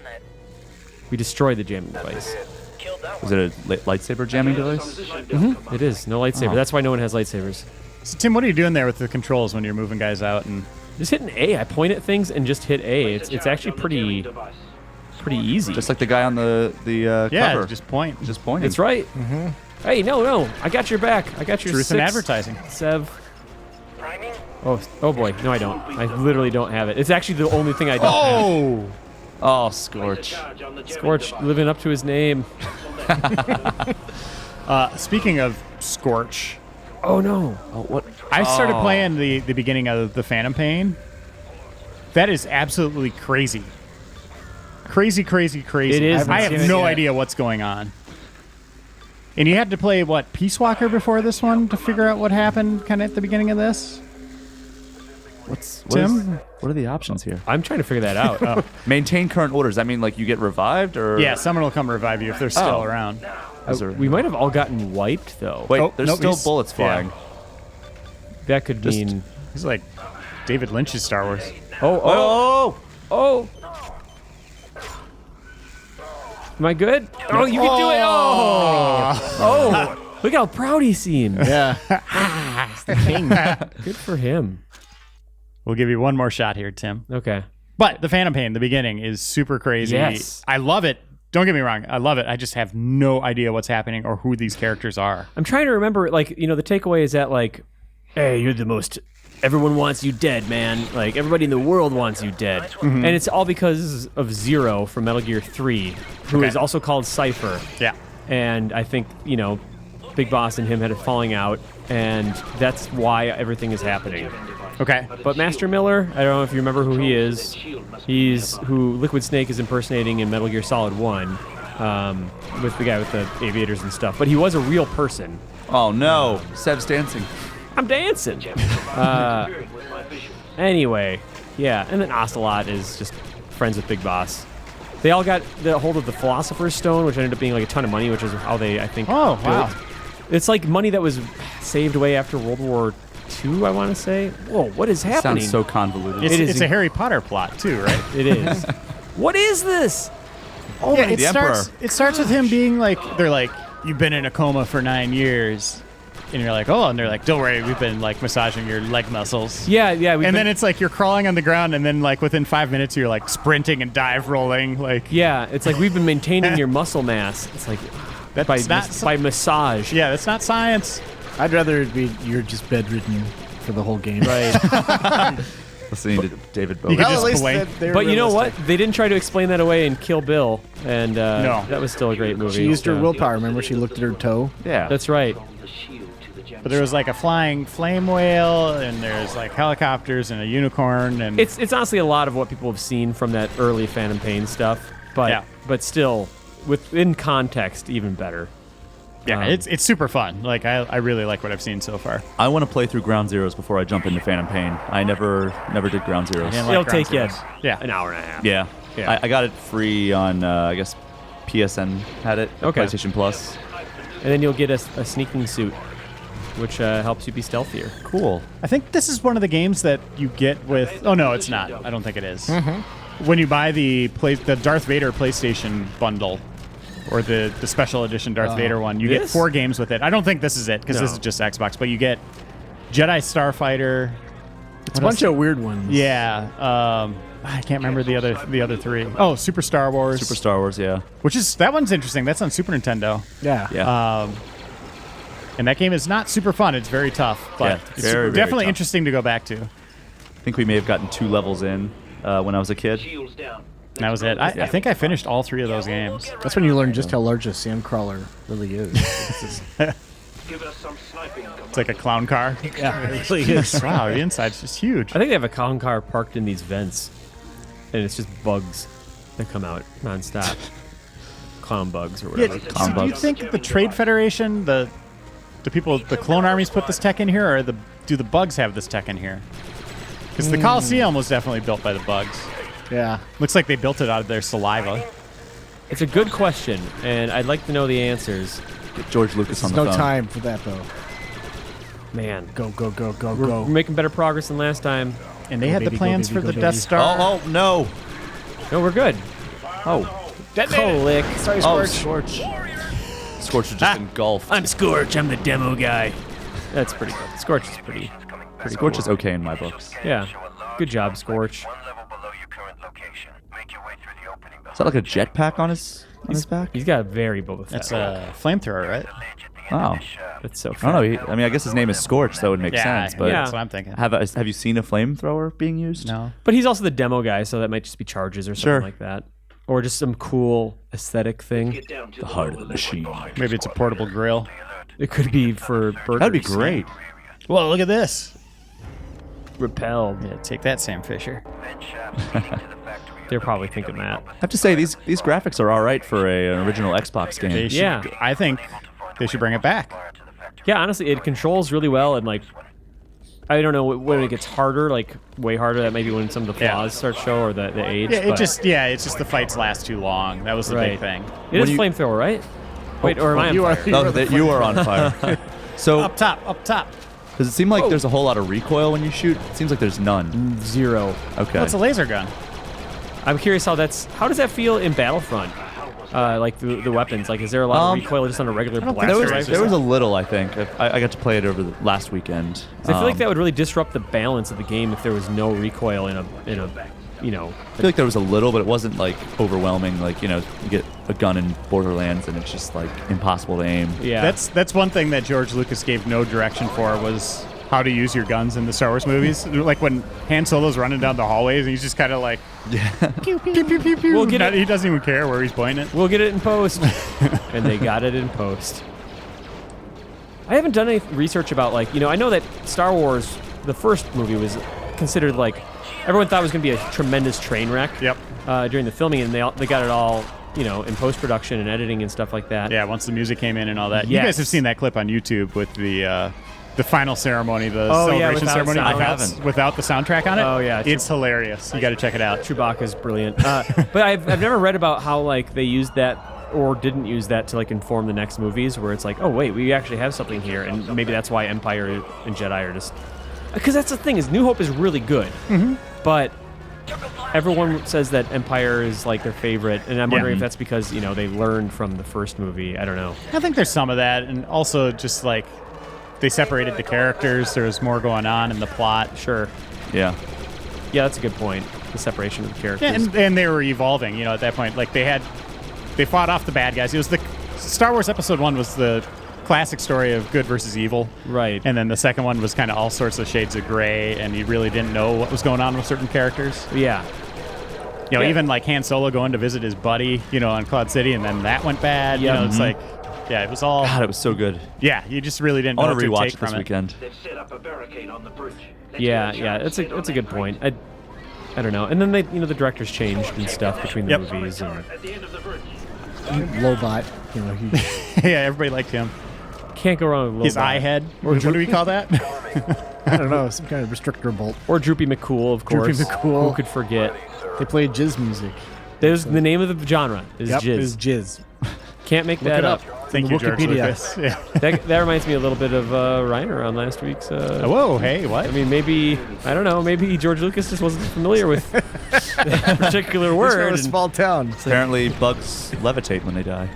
We destroyed the jamming device. Was it a lightsaber jamming device? It is no lightsaber. Oh. That's why no one has lightsabers. So Tim, what are you doing there with the controls when you're moving guys out? And Just hit an A. I point at things and just hit A. It's actually pretty easy. Just like the guy on the yeah, cover. just point. Just pointing. It's right. Hey, no, I got your back. I got your Truth in six, advertising. Sev. Oh boy, no, I don't. I literally don't have it. It's actually the only thing I don't have. Oh, Scorch. Scorch living up to his name. Speaking of Scorch, Oh no. Oh, what? I started playing the beginning of the Phantom Pain, That is absolutely crazy. Crazy. It is I have insane. no Yeah. idea what's going on. And you had to play, what, Peace Walker before this one to figure out what happened kind of at the beginning of this? Tim? What are the options here? I'm trying to figure that out. Maintain current orders. I mean, like you get revived, or Yeah, someone will come revive you if they're still around. We might have all gotten wiped, though. Wait, Oh, there's nope, still he's- bullets yeah. flying. That could mean... He's like David Lynch's Star Wars. Oh. Am I good? Oh, you can do it. Oh. Look how proud he seems. Yeah. Good for him. We'll give you one more shot here, Tim. Okay. But the Phantom Pain, the beginning, is super crazy. Yes. I love it. Don't get me wrong. I love it. I just have no idea what's happening or who these characters are. I'm trying to remember, like, the takeaway is that, like, hey, you're the most... Everyone wants you dead, man. Like, everybody in the world wants you dead. And it's all because of Zero from Metal Gear 3, who is also called Cypher. Yeah. And I think, Big Boss and him had a falling out, and that's why everything is happening. Okay. But Master Miller, I don't know if you remember who he is. He's who Liquid Snake is impersonating in Metal Gear Solid 1 with the guy with the aviators and stuff. But he was a real person. Oh no, Seb's dancing. I'm dancing. Anyway, yeah. And then Ocelot is just friends with Big Boss. They all got the hold of the Philosopher's Stone, which ended up being like a ton of money, which is how they, I think, Oh, built. wow. It's like money that was saved away after World War II, I want to say. Whoa, what is happening? Sounds so convoluted. It's, It is it's a Harry Potter plot, too, right? It is. What is this? Oh, yeah, the Emperor. It starts with him being like, they're like, you've been in a coma for 9 years. And you're like, oh, and they're like, don't worry, we've been like massaging your leg muscles. Yeah. And then it's like you're crawling on the ground, and then like within 5 minutes you're like sprinting and dive rolling, like yeah, it's like we've been maintaining your muscle mass. It's like That's not by massage. yeah, that's not science. I'd rather it be you're just bedridden for the whole game. Right. Listening to David You Bowie. could Well, just at least blink. they're But you know what? realistic. They didn't try to explain that away in Kill Bill, and No. that was still a great movie. She used her so- willpower. Remember, she looked at her toe. Yeah, That's right. But there was like a flying flame whale, and there's like helicopters and a unicorn, and It's honestly a lot of what people have seen from that early Phantom Pain stuff, but Yeah. but still within context, even better. yeah, it's super fun. Like I really like what I've seen so far. I want to play through Ground Zeroes before I jump into Phantom Pain. I never did Ground Zeroes. didn't like It'll Ground take you Zeroes. Yeah. an hour and a half. Yeah, Yeah. I got it free on I guess PSN had it. Okay. PlayStation Plus. And then you'll get a sneaking suit, which helps you be stealthier. Cool. I think this is one of the games that you get with. Oh no, it's not. I don't think it is. When you buy the Darth Vader PlayStation bundle, or the special edition Darth Vader one, you get This? 4 games with it. I don't think this is it because this No. is just Xbox, but you get Jedi Starfighter. It's a bunch of weird ones. Yeah, I can't remember the other 3. Oh, Super Star Wars. Super Star Wars. Yeah. Which is that one's interesting. That's on Super Nintendo. Yeah. Yeah. And that game is not super fun. It's very tough, but Yeah, it's very, very definitely tough. interesting to go back to. I think we may have gotten 2 levels in when I was a kid. And that was it. I think I finished all 3 of those games. That's when you learn just how large a sandcrawler really is. It's just- Give us some sniping. It's like a clown car. yeah, it really is. Wow, the inside's just huge. I think they have a clown car parked in these vents, and it's just bugs that come out nonstop. Clown bugs or whatever. Clown Do you bugs. think the Trade Federation, the people, the clone armies put this tech in here, or do the bugs have this tech in here? Because the Coliseum was definitely built by the bugs. Yeah. Looks like they built it out of their saliva. It's a good question, and I'd like to know the answers. Get George Lucas on There's the no phone. time for that, though. Man, Go, go, go, go, we're go. making better progress than last time. And they Go, had baby, the go, plans baby, for go, the baby. Death Star. Oh no. No, we're good. Oh. Click. Sorry, Oh, Scorch. Scorch. Scorch was just engulfed. I'm Scorch. I'm the demo guy. That's pretty good. Scorch is pretty Scorch is okay in my books. Yeah. Good job, Scorch. One level below your current location. Make your way through the opening Is that like a jetpack on his back? He's got a very Boba Fett. That's a flamethrower, right? Wow. That's so I fun. don't know. I mean, I guess his name is Scorch, so it would make sense. But that's what I'm thinking. have you seen a flamethrower being used? No. But he's also the demo guy, so that might just be charges or something Sure. like that. Or just some cool aesthetic thing. The heart of the machine. Maybe it's a portable grill. It could be for burgers. That'd be great. Whoa, look at this. repelled. Yeah, take that, Sam Fisher. They're probably thinking that. I have to say, these graphics are all right for an original Xbox game. They should, Yeah. I think they should bring it back. Yeah, honestly, it controls really well, and like, I don't know when it gets harder, like way harder. That maybe when some of the flaws start to show or the age. Yeah, but- it's just the fights last too long. That was the big thing. It is you- flamethrower, right? Wait, or am I on you are- fire? No, you are on fire. So, Up top. does it seem like there's a whole lot of recoil when you shoot? It seems like there's none. 0. Okay. What's a laser gun? I'm curious how does that feel in Battlefront? Like the weapons, like is there a lot of recoil just on a regular think blaster so. rifle? There was a little, I think. I got to play it over the last weekend. 'Cause I feel like that would really disrupt the balance of the game if there was no recoil in a you know. I feel like there was a little, but it wasn't like overwhelming. Like, you know, you get a gun in Borderlands and it's just like impossible to aim. Yeah. That's one thing that George Lucas gave no direction for was how to use your guns in the Star Wars movies. Like when Han Solo's running down the hallways and he's just kind of like, pew, pew, pew, pew, pew. We'll get it. He doesn't even care where he's pointing it. We'll get it in post. And they got it in post. I haven't done any research about, like, you know, I know that Star Wars, the first movie, was considered, like, everyone thought it was going to be a tremendous train wreck Yep. during the filming, and they got it all, you know, in post-production and editing and stuff like that. Yeah, once the music came in and all that. You Yes. guys have seen that clip on YouTube with the final ceremony, the Oh, yeah, celebration without ceremony sound. I haven't. without the soundtrack on it. Oh, yeah, It's hilarious. You got to check it out. Chewbacca's brilliant. But I've never read about how, like, they used that or didn't use that to, like, inform the next movies, where it's like, oh, wait, we actually have something here, and maybe that's why Empire and Jedi are just... Because that's the thing, is New Hope is really good, but everyone says that Empire is, like, their favorite, and I'm wondering if that's because, you know, they learned from the first movie. I don't know. I think there's some of that, and also just like they separated the characters. There was more going on in the plot. Sure. Yeah. Yeah, that's a good point, the separation of the characters. Yeah, and they were evolving. You know, at that point, like they fought off the bad guys. It was the Star Wars Episode 1 was the classic story of good versus evil. Right. And then the second one was kind of all sorts of shades of gray, and you really didn't know what was going on with certain characters. Yeah. You know, Yeah. even like Han Solo going to visit his buddy, you know, on Cloud City, and then that went bad. Yeah. You know, it's like, yeah, it was all. God, it was so good. Yeah, you just really didn't I know want what to to rewatch take it this from it. weekend. They've set up a barricade on the bridge. Yeah, it's a good point. I don't know. And then the directors changed and stuff between the Yep. movies. And At the end of the bridge. Lobot, you know, he Yeah, everybody liked him. can't go wrong with His Lobot. eye head. What do we call that? I don't know, some kind of restrictor bolt. Or Droopy McCool, of course. Droopy McCool. Who could forget? They play jizz music. There's the name of the genre is Yep, Jizz. it's jizz. Can't make Look that it up. up. Thank the you, George Wikipedia. Lucas. Yeah. That reminds me a little bit of Reiner on last week's. Whoa, hey, what? I mean, maybe I don't know. Maybe George Lucas just wasn't familiar with that particular It's word. from a and- small town. Apparently, bugs levitate when they die.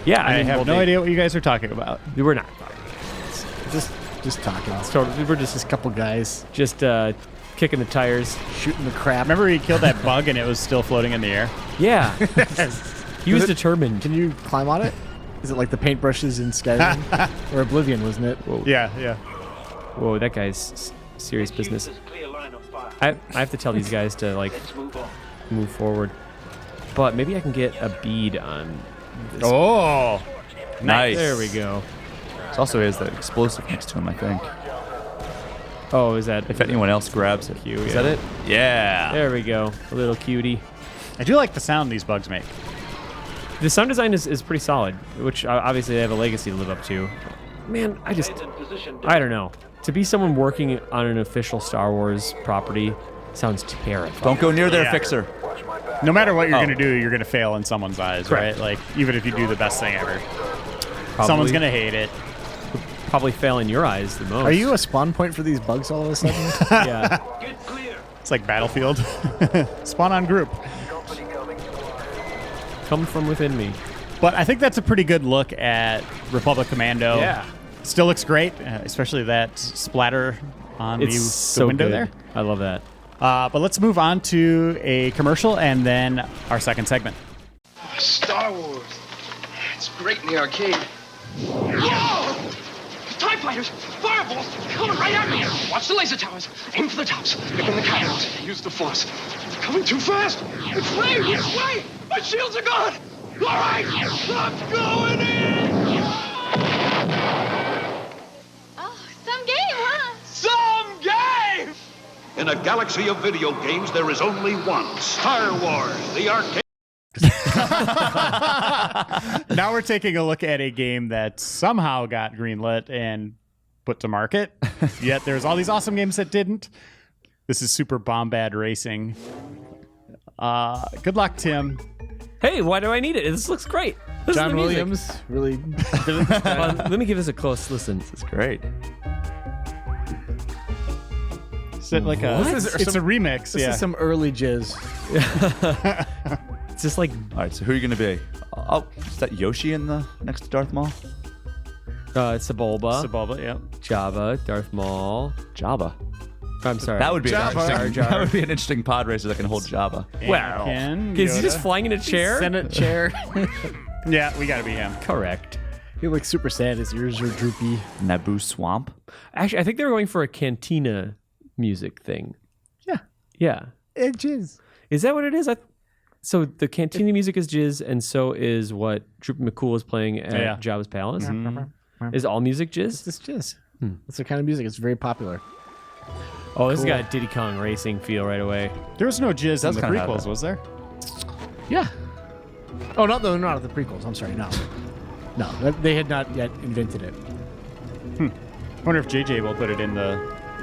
yeah, I mean, have no idea what you guys are talking about. We're not. Just talking. So we're Just a couple guys just kicking the tires. shooting the crap. Remember he killed that bug and it was still floating in the air? Yeah, he was Is it- determined. Can you climb on it? Is it like the paintbrushes in Skyrim or Oblivion, wasn't it? Yeah, yeah. Whoa, that guy's serious business. Use this clear line of fire. I have to tell these guys to like Let's move on. move forward. But maybe I can get a bead on this. Oh, Nice. There we go. It also has the explosive next to him, I think. Oh, is that If anyone else grabs it. Q, Is yeah. that it? Yeah. There we go. A little cutie. I do like the sound these bugs make. The sound design is pretty solid, which obviously they have a legacy to live up to. Man, I don't know. To be someone working on an official Star Wars property sounds terrifying. Don't go near there, Yeah. Fixer. No matter what you're Oh. going to do, you're going to fail in someone's eyes, Correct. right? Like, even if you do the best thing ever. Probably- Someone's going to hate it. probably fail in your eyes the most. Are you a spawn point for these bugs all of a sudden? Yeah. Get clear. It's like Battlefield. Spawn on group. Come from within me. But I think that's a pretty good look at Republic Commando. Yeah. Still looks great, especially that splatter on It's the so window good. there. I love that. But let's move on to a commercial and then our second segment. Star Wars. It's great in the arcade. Whoa! TIE fighters! Fireballs! Coming right at me! Watch the laser towers! Aim for the tops! Pick on the cannons! Use the force! They're coming too fast! Which way? Which way? My shields are gone! Alright! I'm going in! Oh, some game, huh? Some game! In a galaxy of video games, there is only one. Star Wars, the arcade. Now we're taking a look at a game that somehow got greenlit and put to market, yet there's all these awesome games that didn't. This is Super Bombad Racing. Good luck, Tim. Hey, why do I need it? This looks great. This John is the music. Williams really. Let me give this a close listen. This is great. Is it like a? It's a remix. This Yeah. is some early jizz. It's just like All right, so who are you going to be? Oh, is that Yoshi in the next to Darth Maul? Sebulba, Sebulba, yeah. Jabba, Darth Maul. Jabba. That sorry. That would be Jar Jar. That would be an interesting pod racer that can hold Jabba. Wow. Anakin, Is he just Yoda. flying in a chair? Senate chair. Yeah, we gotta be him. Correct. He looks super sad. His ears are droopy. Naboo Swamp. Actually, I think they were going for a cantina music thing. Yeah. Yeah. It jizz. Is that what it is? So the cantina music is jizz, and so is what Droopy McCool is playing at Yeah. Jabba's Palace. Is all music jizz? It's jizz. That's the kind of music. It's very popular. Oh, this has got a Diddy Kong racing feel right away. There was no jizz in Does the kinda have prequels, that. was there? Yeah. Oh, not the prequels. I'm sorry. No. They had not yet invented it. I wonder if JJ will put it in the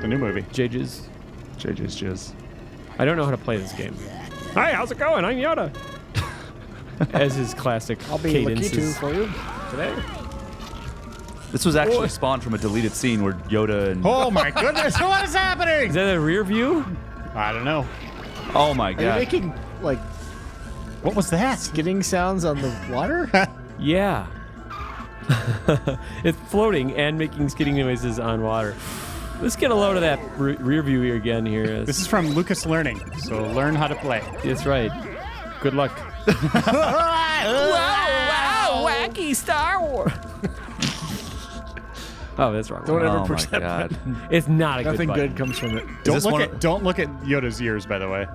new movie. JJ's. JJ's Jizz. I don't know how to play this game. Hi, how's it going? I'm Yoda. As his classic I'll be cadences. Lakitu for you today. This was actually spawned from a deleted scene where Yoda and... Oh my goodness! What is happening? Is that a rear view? I don't know. Oh my Are you god. making like What was that? skidding sounds on the water? Yeah. It's floating and making skidding noises on water. Let's get a load of that rear view here again here. This is from Lucas Learning, so learn how to play. That's right. Good luck. Wow, wacky Star Wars. Oh, that's wrong. Don't ever Oh push my that god. It's not a Nothing good good button. comes from it. this one- Don't look at Yoda's ears, by the way.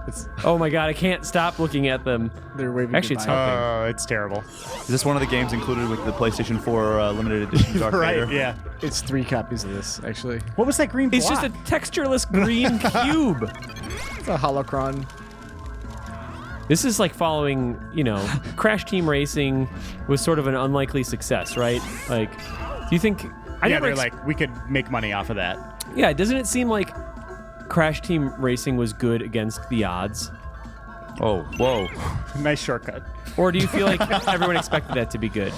Oh my god, I can't stop looking at them. They're waving. Actually, it's goodbye. helping. It's terrible. Is this one of the games included with the PlayStation 4 limited edition Darth Right? Vader? Yeah. It's 3 copies of this actually. What was that green block? It's just a textureless green cube. It's a holocron. This is like following, Crash Team Racing was sort of an unlikely success, right? Like, do you think... they're like, we could make money off of that. Yeah, doesn't it seem like Crash Team Racing was good against the odds? Oh, whoa. Nice shortcut. Or do you feel like everyone expected that to be good?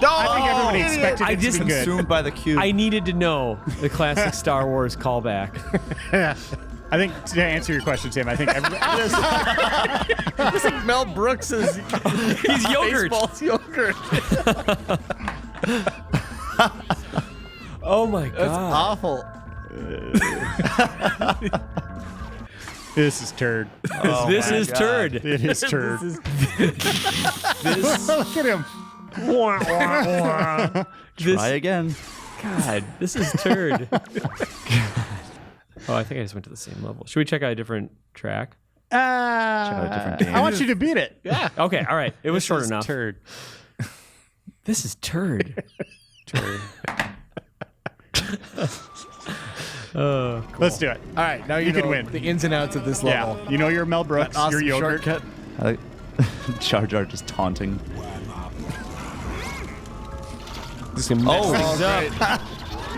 I think everybody expected I it to just be good. Consumed by the cube. I needed to know the classic Star Wars callback. I think to answer your question, Tim, I think everybody. It's like Mel Brooks's He's yogurt. baseball's yogurt. Oh my That's god. awful. This is turd. This my is God. turd. It is turd. This, Look at him. Try again. God, this is turd. Oh, I think I just went to the same level. Should we check out a different track? out a different game. I want you to beat it. Yeah. Okay, all right. It was short This is enough. Turd. This is turd. Turd. Cool. Let's do it. All right, now You know can win. the ins and outs of this level. Yeah. You know your Mel Brooks, Awesome your yogurt. shortcut. I like Jar Jar just taunting. Just gonna mess Oh, things up.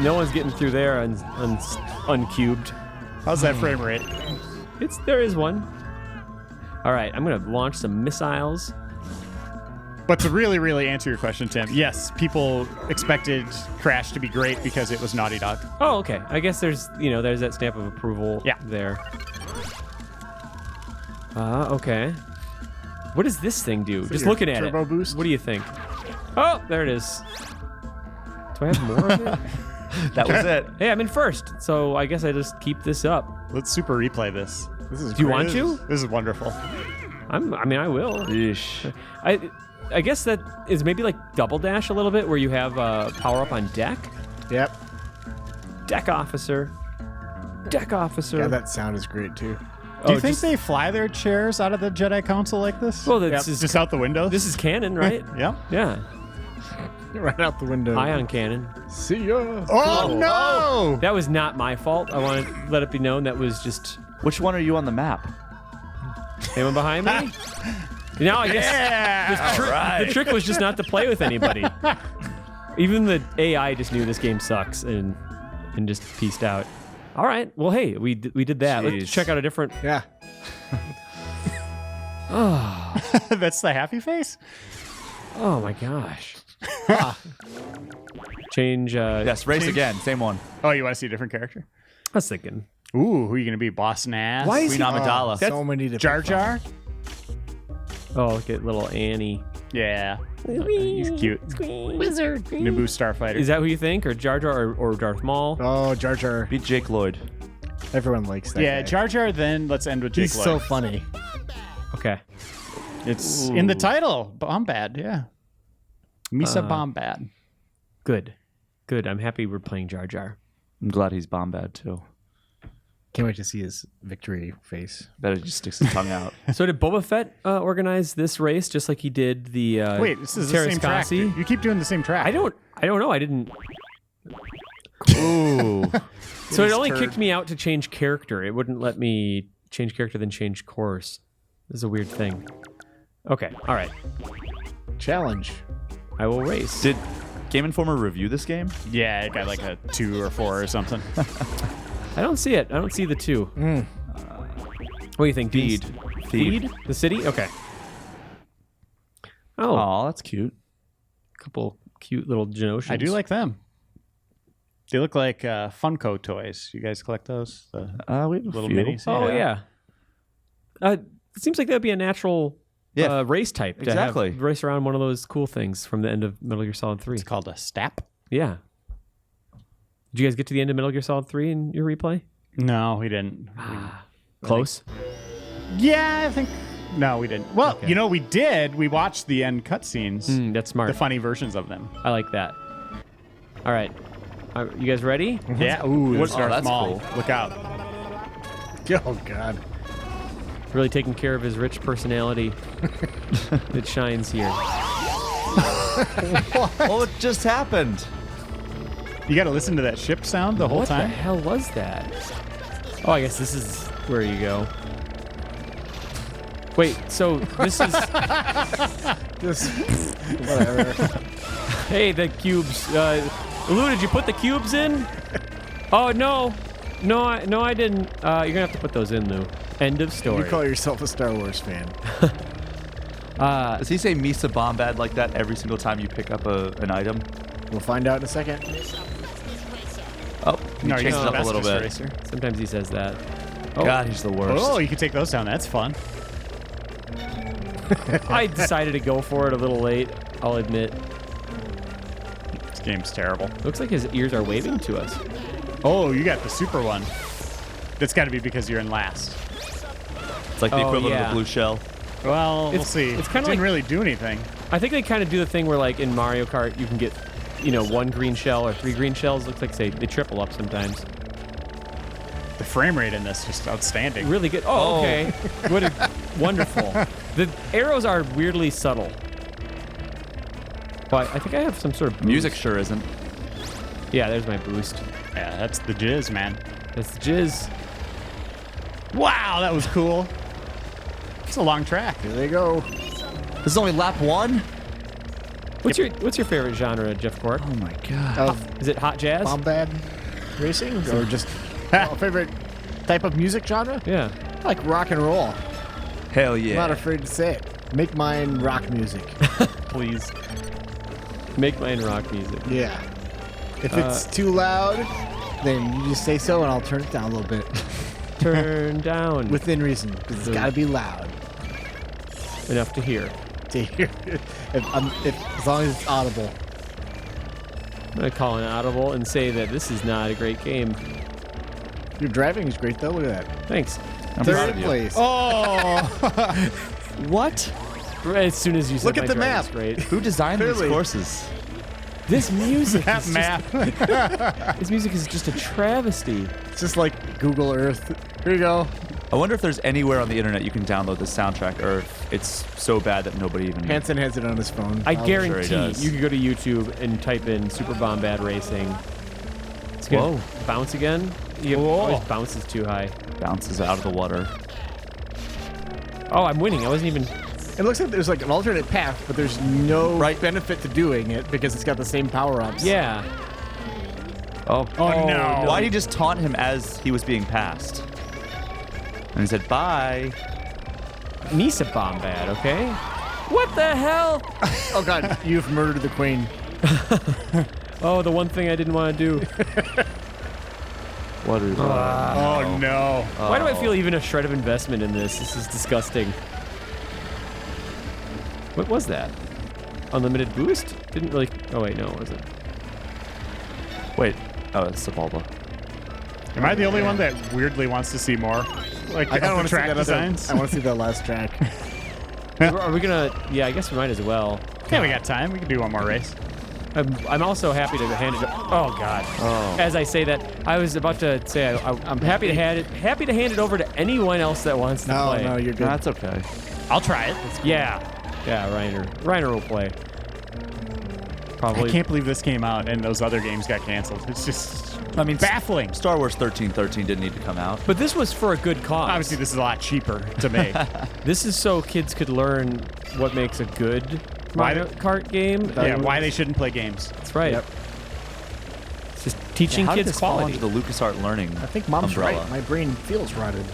No one's getting through there uncubed. How's that frame rate? There is one. All right, I'm gonna launch some missiles. But to really, really answer your question, Tim, yes, people expected Crash to be great because it was Naughty Dog. Oh, okay. I guess there's that stamp of approval Yeah. there. Okay. What does this thing do? Just your looking at turbo it. boost? What do you think? Oh, there it is. Do I have more of it? That was it. Hey, I'm in first, so I guess I just keep this up. Let's super replay this. This is Do you great. want to? This is wonderful. I will. Yeesh. I guess that is maybe like Double Dash a little bit, where you have power up on deck. Yep. Deck officer. Deck officer. Yeah, that sound is great too. Do you think they fly their chairs out of the Jedi Council like this? Well, this is just out the window. This is canon, right? Yeah. Yeah. Right out the window. Ion cannon. See ya. Oh, no! That was not my fault. I want to let it be known that was just Which one are you on the map? anyone behind me. Now I guess the trick was just not to play with anybody. Even the AI just knew this game sucks and just pieced out. All right. Well, hey, we did that. Jeez. Let's check out a different. Yeah. That's the happy face? Oh my gosh. Change. Yes, race again. Same one. Oh, you want to see a different character? I was thinking. Ooh, who are you going to be? Boss Nass? Why is Queen Amidala. So many different Jar Jar? Oh, look at little Annie. Yeah. He's cute. Wizard. Naboo Starfighter. Is that who you think, or Jar Jar, or Darth Maul? Oh, Jar Jar. Beat Jake Lloyd. Everyone likes that Yeah, guy. Jar Jar, then let's end with Jake He's Lloyd. so funny. Okay. It's in the title. Bombad, yeah. Misa Bombad. Good. I'm happy we're playing Jar Jar. I'm glad he's Bombad too. Can't wait to see his victory face. Better just sticks his tongue out. So did Boba Fett organize this race just like he did the? Wait, this is the same track. Terrascasi? You keep doing the same track. I don't know. I didn't. Ooh. So it only kicked me out to change character. It wouldn't let me change character then change course. This is a weird thing. Okay. All right. Challenge. I will race. Did Game Informer review this game? Yeah, it got like a 2 or 4 or something. I don't see it. I don't see the 2. What do you think? Feed. Feed? The city? Okay. Oh, Oh, that's cute. couple cute little Genotions. I do like them. They look like Funko toys. You guys collect those? The We have a little few. minis? Oh yeah. It seems like that'd be a natural race type to exactly. have, race around one of those cool things from the end of Metal Gear Solid 3. It's called a Stap. Yeah. Did you guys get to the end of Metal Gear Solid 3 in your replay? No, we didn't. Close. Yeah, I think. No, we didn't. Well, you know, we did. We watched the end cutscenes, That's smart. the funny versions of them. I like that. All right. You guys ready? Yeah. Ooh, What's- Darth that's Maul. cool. Look out. Oh, God. Really taking care of his rich personality. It shines here. What just happened? You got to listen to that ship sound the whole What the time. hell was that? Oh, I guess this is where you go. Wait, so this is... Just whatever. Hey, the cubes. Lou, did you put the cubes in? Oh, no. No, I didn't. You're going to have to put those in, Lou. End of You story. call yourself a Star Wars fan. Does he say Misa Bombad like that every single time you pick up an item? We'll find out in a second. Oh, he No, changed he's it the up a little bestest bit. racer. Sometimes he says that. Oh, God, he's the worst. Oh, you can take those down. That's fun. I decided to go for it a little late, I'll admit. This game's terrible. Looks like his ears are waving to us. Oh, you got the super one. That's got to be because you're in last. It's like the Oh, equivalent yeah. of a blue shell. Well, we'll It's- see. it's kinda Didn't like- really do anything. I think they kind of do the thing where, like, in Mario Kart, you can get, 1 green shell or 3 green shells. Looks like they triple up sometimes. The frame rate in this is just outstanding. Really good. Oh, okay. What a wonderful. The arrows are weirdly subtle. But I think I have some sort of boost. Music sure isn't. Yeah, there's my boost. Yeah, that's the jizz, man. That's the jizz. Wow, that was cool. It's a long track. Here they go. This is only lap 1? What's your favorite genre, Jeff Cork? Oh my god. Of Is it hot jazz? Bombad racing? Or just favorite type of music genre? Yeah. I like rock and roll. Hell I'm yeah. not afraid to say it. Make mine rock music. Please. Make mine rock music. Yeah. If it's too loud, then you just say so and I'll turn it down a little bit. Turn down. Within reason. Because it's got to be loud Enough to hear. to hear. As long as it's audible. I'm going to call an audible and say that this is not a great game. Your driving is great though. Look at that. Thanks. I'm proud Third of you. place. Oh, What? Right as soon as you said Look at my the driving's map. Great. Who designed these Clearly. courses? This music that is map. This music is just a travesty. It's just like Google Earth. Here you go. I wonder if there's anywhere on the internet you can download the soundtrack, or if it's so bad that nobody even. Hanson has it on his phone. I sure he guarantee does. you could go to YouTube and type in Super Bombad Racing. It's gonna bounce again. It always bounces too high. Bounces out of the water. Oh, I'm winning. I wasn't even. It looks like there's like an alternate path, but there's no benefit to doing it because it's got the same power-ups. Yeah. Oh no. Why did he just taunt him as he was being passed? And he said, bye. Nisa Bombad, okay? What the hell? Oh god, you've murdered the queen. Oh, the one thing I didn't want to do. What is Oh no. Why do I feel even a shred of investment in this? This is disgusting. What was that? Unlimited boost? Didn't really. Oh wait, no, was it? Wait. Oh, it's Sebulba. Am I the only one that weirdly wants to see more? Like I don't want to see track that designs? I want to see that last track. Are we gonna? Yeah, I guess we might as well. Yeah, we got time. We can do one more race. I'm also happy to hand it. Oh God! Oh. As I say that, I was about to say I'm happy to hand it over to anyone else that wants to play. No, you're good. That's okay. I'll try it. Yeah, Reiner will play. Probably. I can't believe this came out and those other games got canceled. It's just, I mean, baffling. Star Wars 1313 didn't need to come out. But this was for a good cause. Obviously, this is a lot cheaper to make. This is so kids could learn what makes a good Mario Kart game. Yeah, why they shouldn't play games. That's right. Yep. It's just teaching How did kids this fall quality. into the LucasArts Learning I think mom's umbrella? right. My brain feels rotted.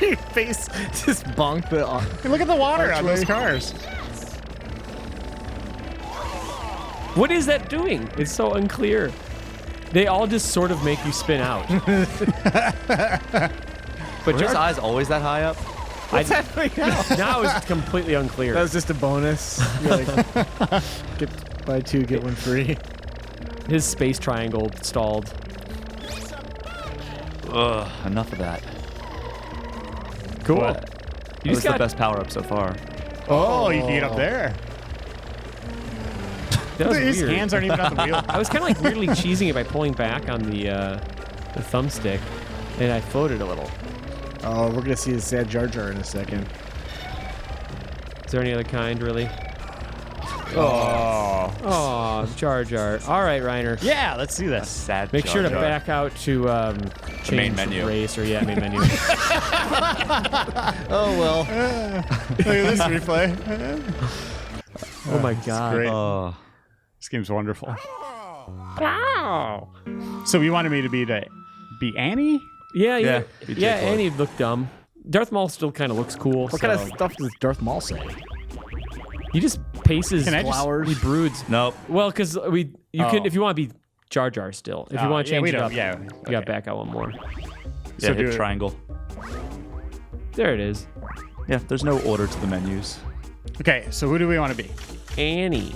Your face just bonked the. Hey, look at the water on those Archway. cars. What is that doing? It's so unclear. They all just sort of make you spin out. But Were his eyes always that high up? What's happening now? Now it's completely unclear. That was just a bonus. You're like, buy two, get one free. His space triangle stalled. Ugh, enough of that. Cool. What? You That was just the got best power-up so far. Oh, you can get up there. that was His weird. hands aren't even on the wheel. I was kind of like weirdly cheesing it by pulling back on the thumbstick, and I floated a little. Oh, we're gonna see a sad Jar Jar in a second. Is there any other kind, really? Oh. Oh, Jar Jar. All right, Reiner. Yeah, let's see this. Sad Make sure to Jar Jar. back out to change main menu. race or main menu. Oh well. Look at this replay. Oh my God. Great. Oh. This game's wonderful. So you wanted me to be Annie? Yeah, Yeah, yeah, be yeah. J. Floyd. Annie looked dumb. Darth Maul still kind of looks cool. What kind of stuff does Darth Maul say? He just paces. Can I just- Flowers. He broods. Nope. Well, because you can if you want to be Jar Jar still. If you want to change we it don't- up, yeah, you okay. got back out one more. Yeah, So hit do it. triangle. There it is. Yeah, there's no order to the menus. Okay, so who do we want to be? Annie.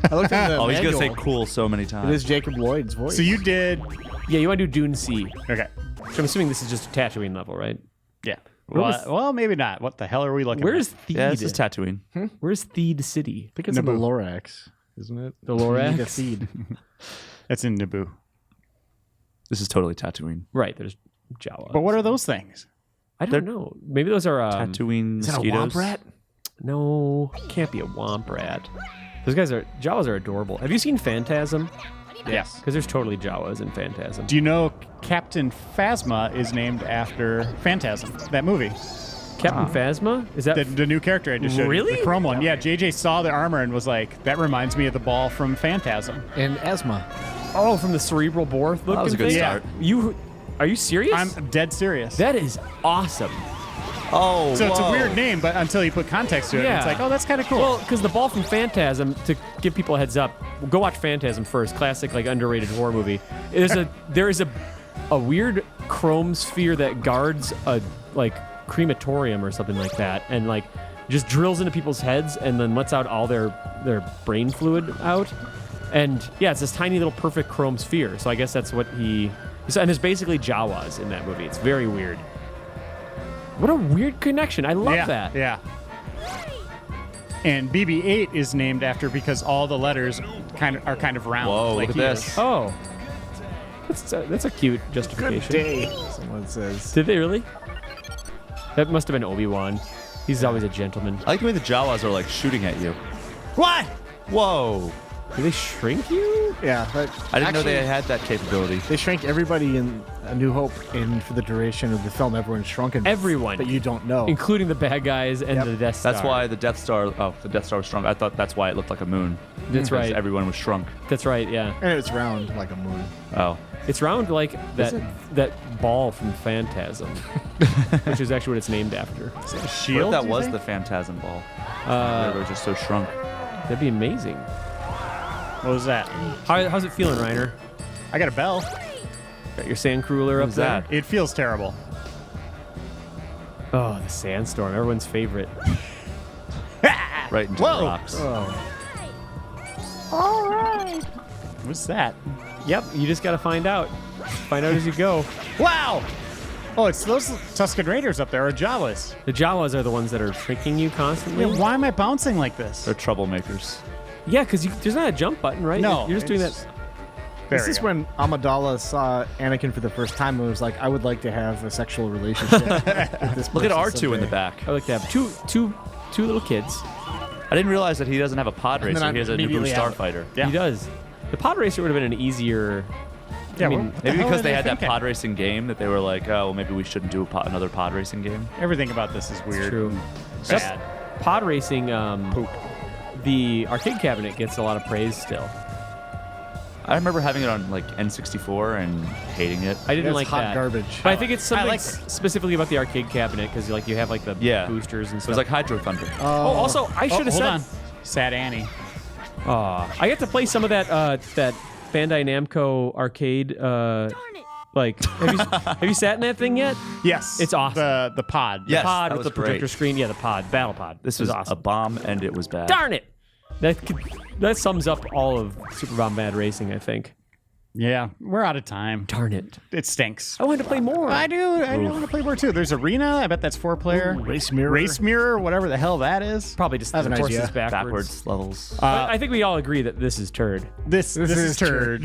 I looked at the Oh, he's gonna say manual. cool so many It times. is Jacob Lloyd's voice. So you did. Yeah, you want to do Dune C. Okay. So I'm assuming this is just a Tatooine level, right? Yeah. Where Well, was- well, maybe not. What the hell are we looking Where's at? Theed? Yeah, this is Tatooine. Where's Theed City? I think it's in the Naboo. Lorax, isn't it? The Lorax? You need a seed. That's in Naboo. This is totally Tatooine. Right. There's Jawa. But what are those things? I don't know. Maybe those are Tatooine Is that a mosquitoes. womp rat? No, can't be a womp rat. Those guys are Jawas are adorable. Have you seen Phantasm? Yes. Because there's totally Jawas in Phantasm. Do you know Captain Phasma is named after Phantasm, that movie? Captain Phasma? Is that The new character I just showed you. Really? The chrome one. Yeah, JJ saw the armor and was like, that reminds me of the ball from Phantasm. And asthma. oh from the cerebral bore looking That was a good thing? start. Are you serious? I'm dead serious. That is awesome. Oh, So it's a whoa. weird name, but until you put context to it, Yeah. it's like, oh, that's kind of cool. Well, because the ball from Phantasm, to give people a heads up, go watch Phantasm first. Classic, like underrated horror movie. There is a weird chrome sphere that guards a like crematorium or something like that, and like just drills into people's heads and then lets out all their brain fluid out. And yeah, it's this tiny little perfect chrome sphere. So I guess that's what and there's basically Jawas in that movie. It's very weird. What a weird connection. I love yeah, that. Yeah. And BB-8 is named after because all the letters are kind of round. Whoa, like look at he this. is. Oh. That's a cute justification. Good day, someone says. Did they really? That must have been Obi-Wan. He's always a gentleman. I like the way the Jawas are like shooting at you. What? Whoa. Do they shrink you? Yeah, but I didn't know they had that capability. They shrank everybody in A New Hope, and for the duration of the film, everyone's shrunken. Everyone. But you don't know. Including the bad guys and the Death Star. That's why the Death Star. Oh, the Death Star was shrunk. I thought that's why it looked like a moon. That's Because right. Everyone was shrunk. That's right, yeah. And it's round like a moon. Oh. It's round like that ball from Phantasm, which is actually what it's named after. Shield? What if that was the Phantasm ball? They were just so shrunk. That'd be amazing. What was that? How's it feeling, Reiner? I got a bell. Got your sand cruiler up Who's there? that? It feels terrible. Oh, the sandstorm, everyone's favorite. Right into Whoa. the rocks. All right. What's that? Yep, you just gotta find out. Find out as you go. Wow. Oh, it's those Tusken Raiders up there, or Jawas. The Jawas are the ones that are tricking you constantly. Yeah, why am I bouncing like this? They're troublemakers. Yeah, because there's not a jump button, right? No, You're just doing it's- that. There This we is go. when Amidala saw Anakin for the first time and was like, I would like to have a sexual relationship with this Look at person R2 in the someday. back. I like to have two little kids. I didn't realize that he doesn't have a pod And then racer. I He has a Naboo immediately have- Starfighter. Yeah. He does. The pod racer would have been an easier. Yeah, I mean, what the Maybe hell because were they had that thinking? pod racing game that they were like, oh, well, maybe we shouldn't do another pod racing game. Everything about this is weird. True. and Just Bad. pod racing. Poop. The arcade cabinet gets a lot of praise still. I remember having it on like N64 and hating it. I didn't That's like hot that. garbage. But I think it's something like- specifically about the arcade cabinet because like you have like the Yeah. boosters and It stuff. was like Hydro Thunder. oh, also I should have hold said. on. Sad Annie. I get to play some of that that Bandai Namco arcade. Like, have you sat in that thing yet? Yes. It's awesome. The pod. Yes, Pod that with was the projector great. screen. Yeah, the pod, battle pod. This was was awesome. a bomb and it was bad. Darn it! That sums up all of Super Bomb Bad Racing, I think. Yeah, we're out of time. Darn it! It stinks. I wanted to play more. I do. I want to play more too. There's Arena. I bet that's 4-player. Race Mirror. Race Mirror, whatever the hell that is. Probably just I have the an horses idea. backwards. Levels. But I think we all agree that this is turd. This is turd.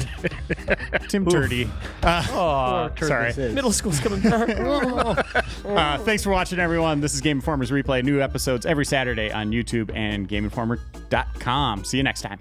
Tim Turdy. Oh, sorry. This is. middle school's coming back. Thanks for watching, everyone. This is Game Informer's Replay. New episodes every Saturday on YouTube and GameInformer.com. See you next time.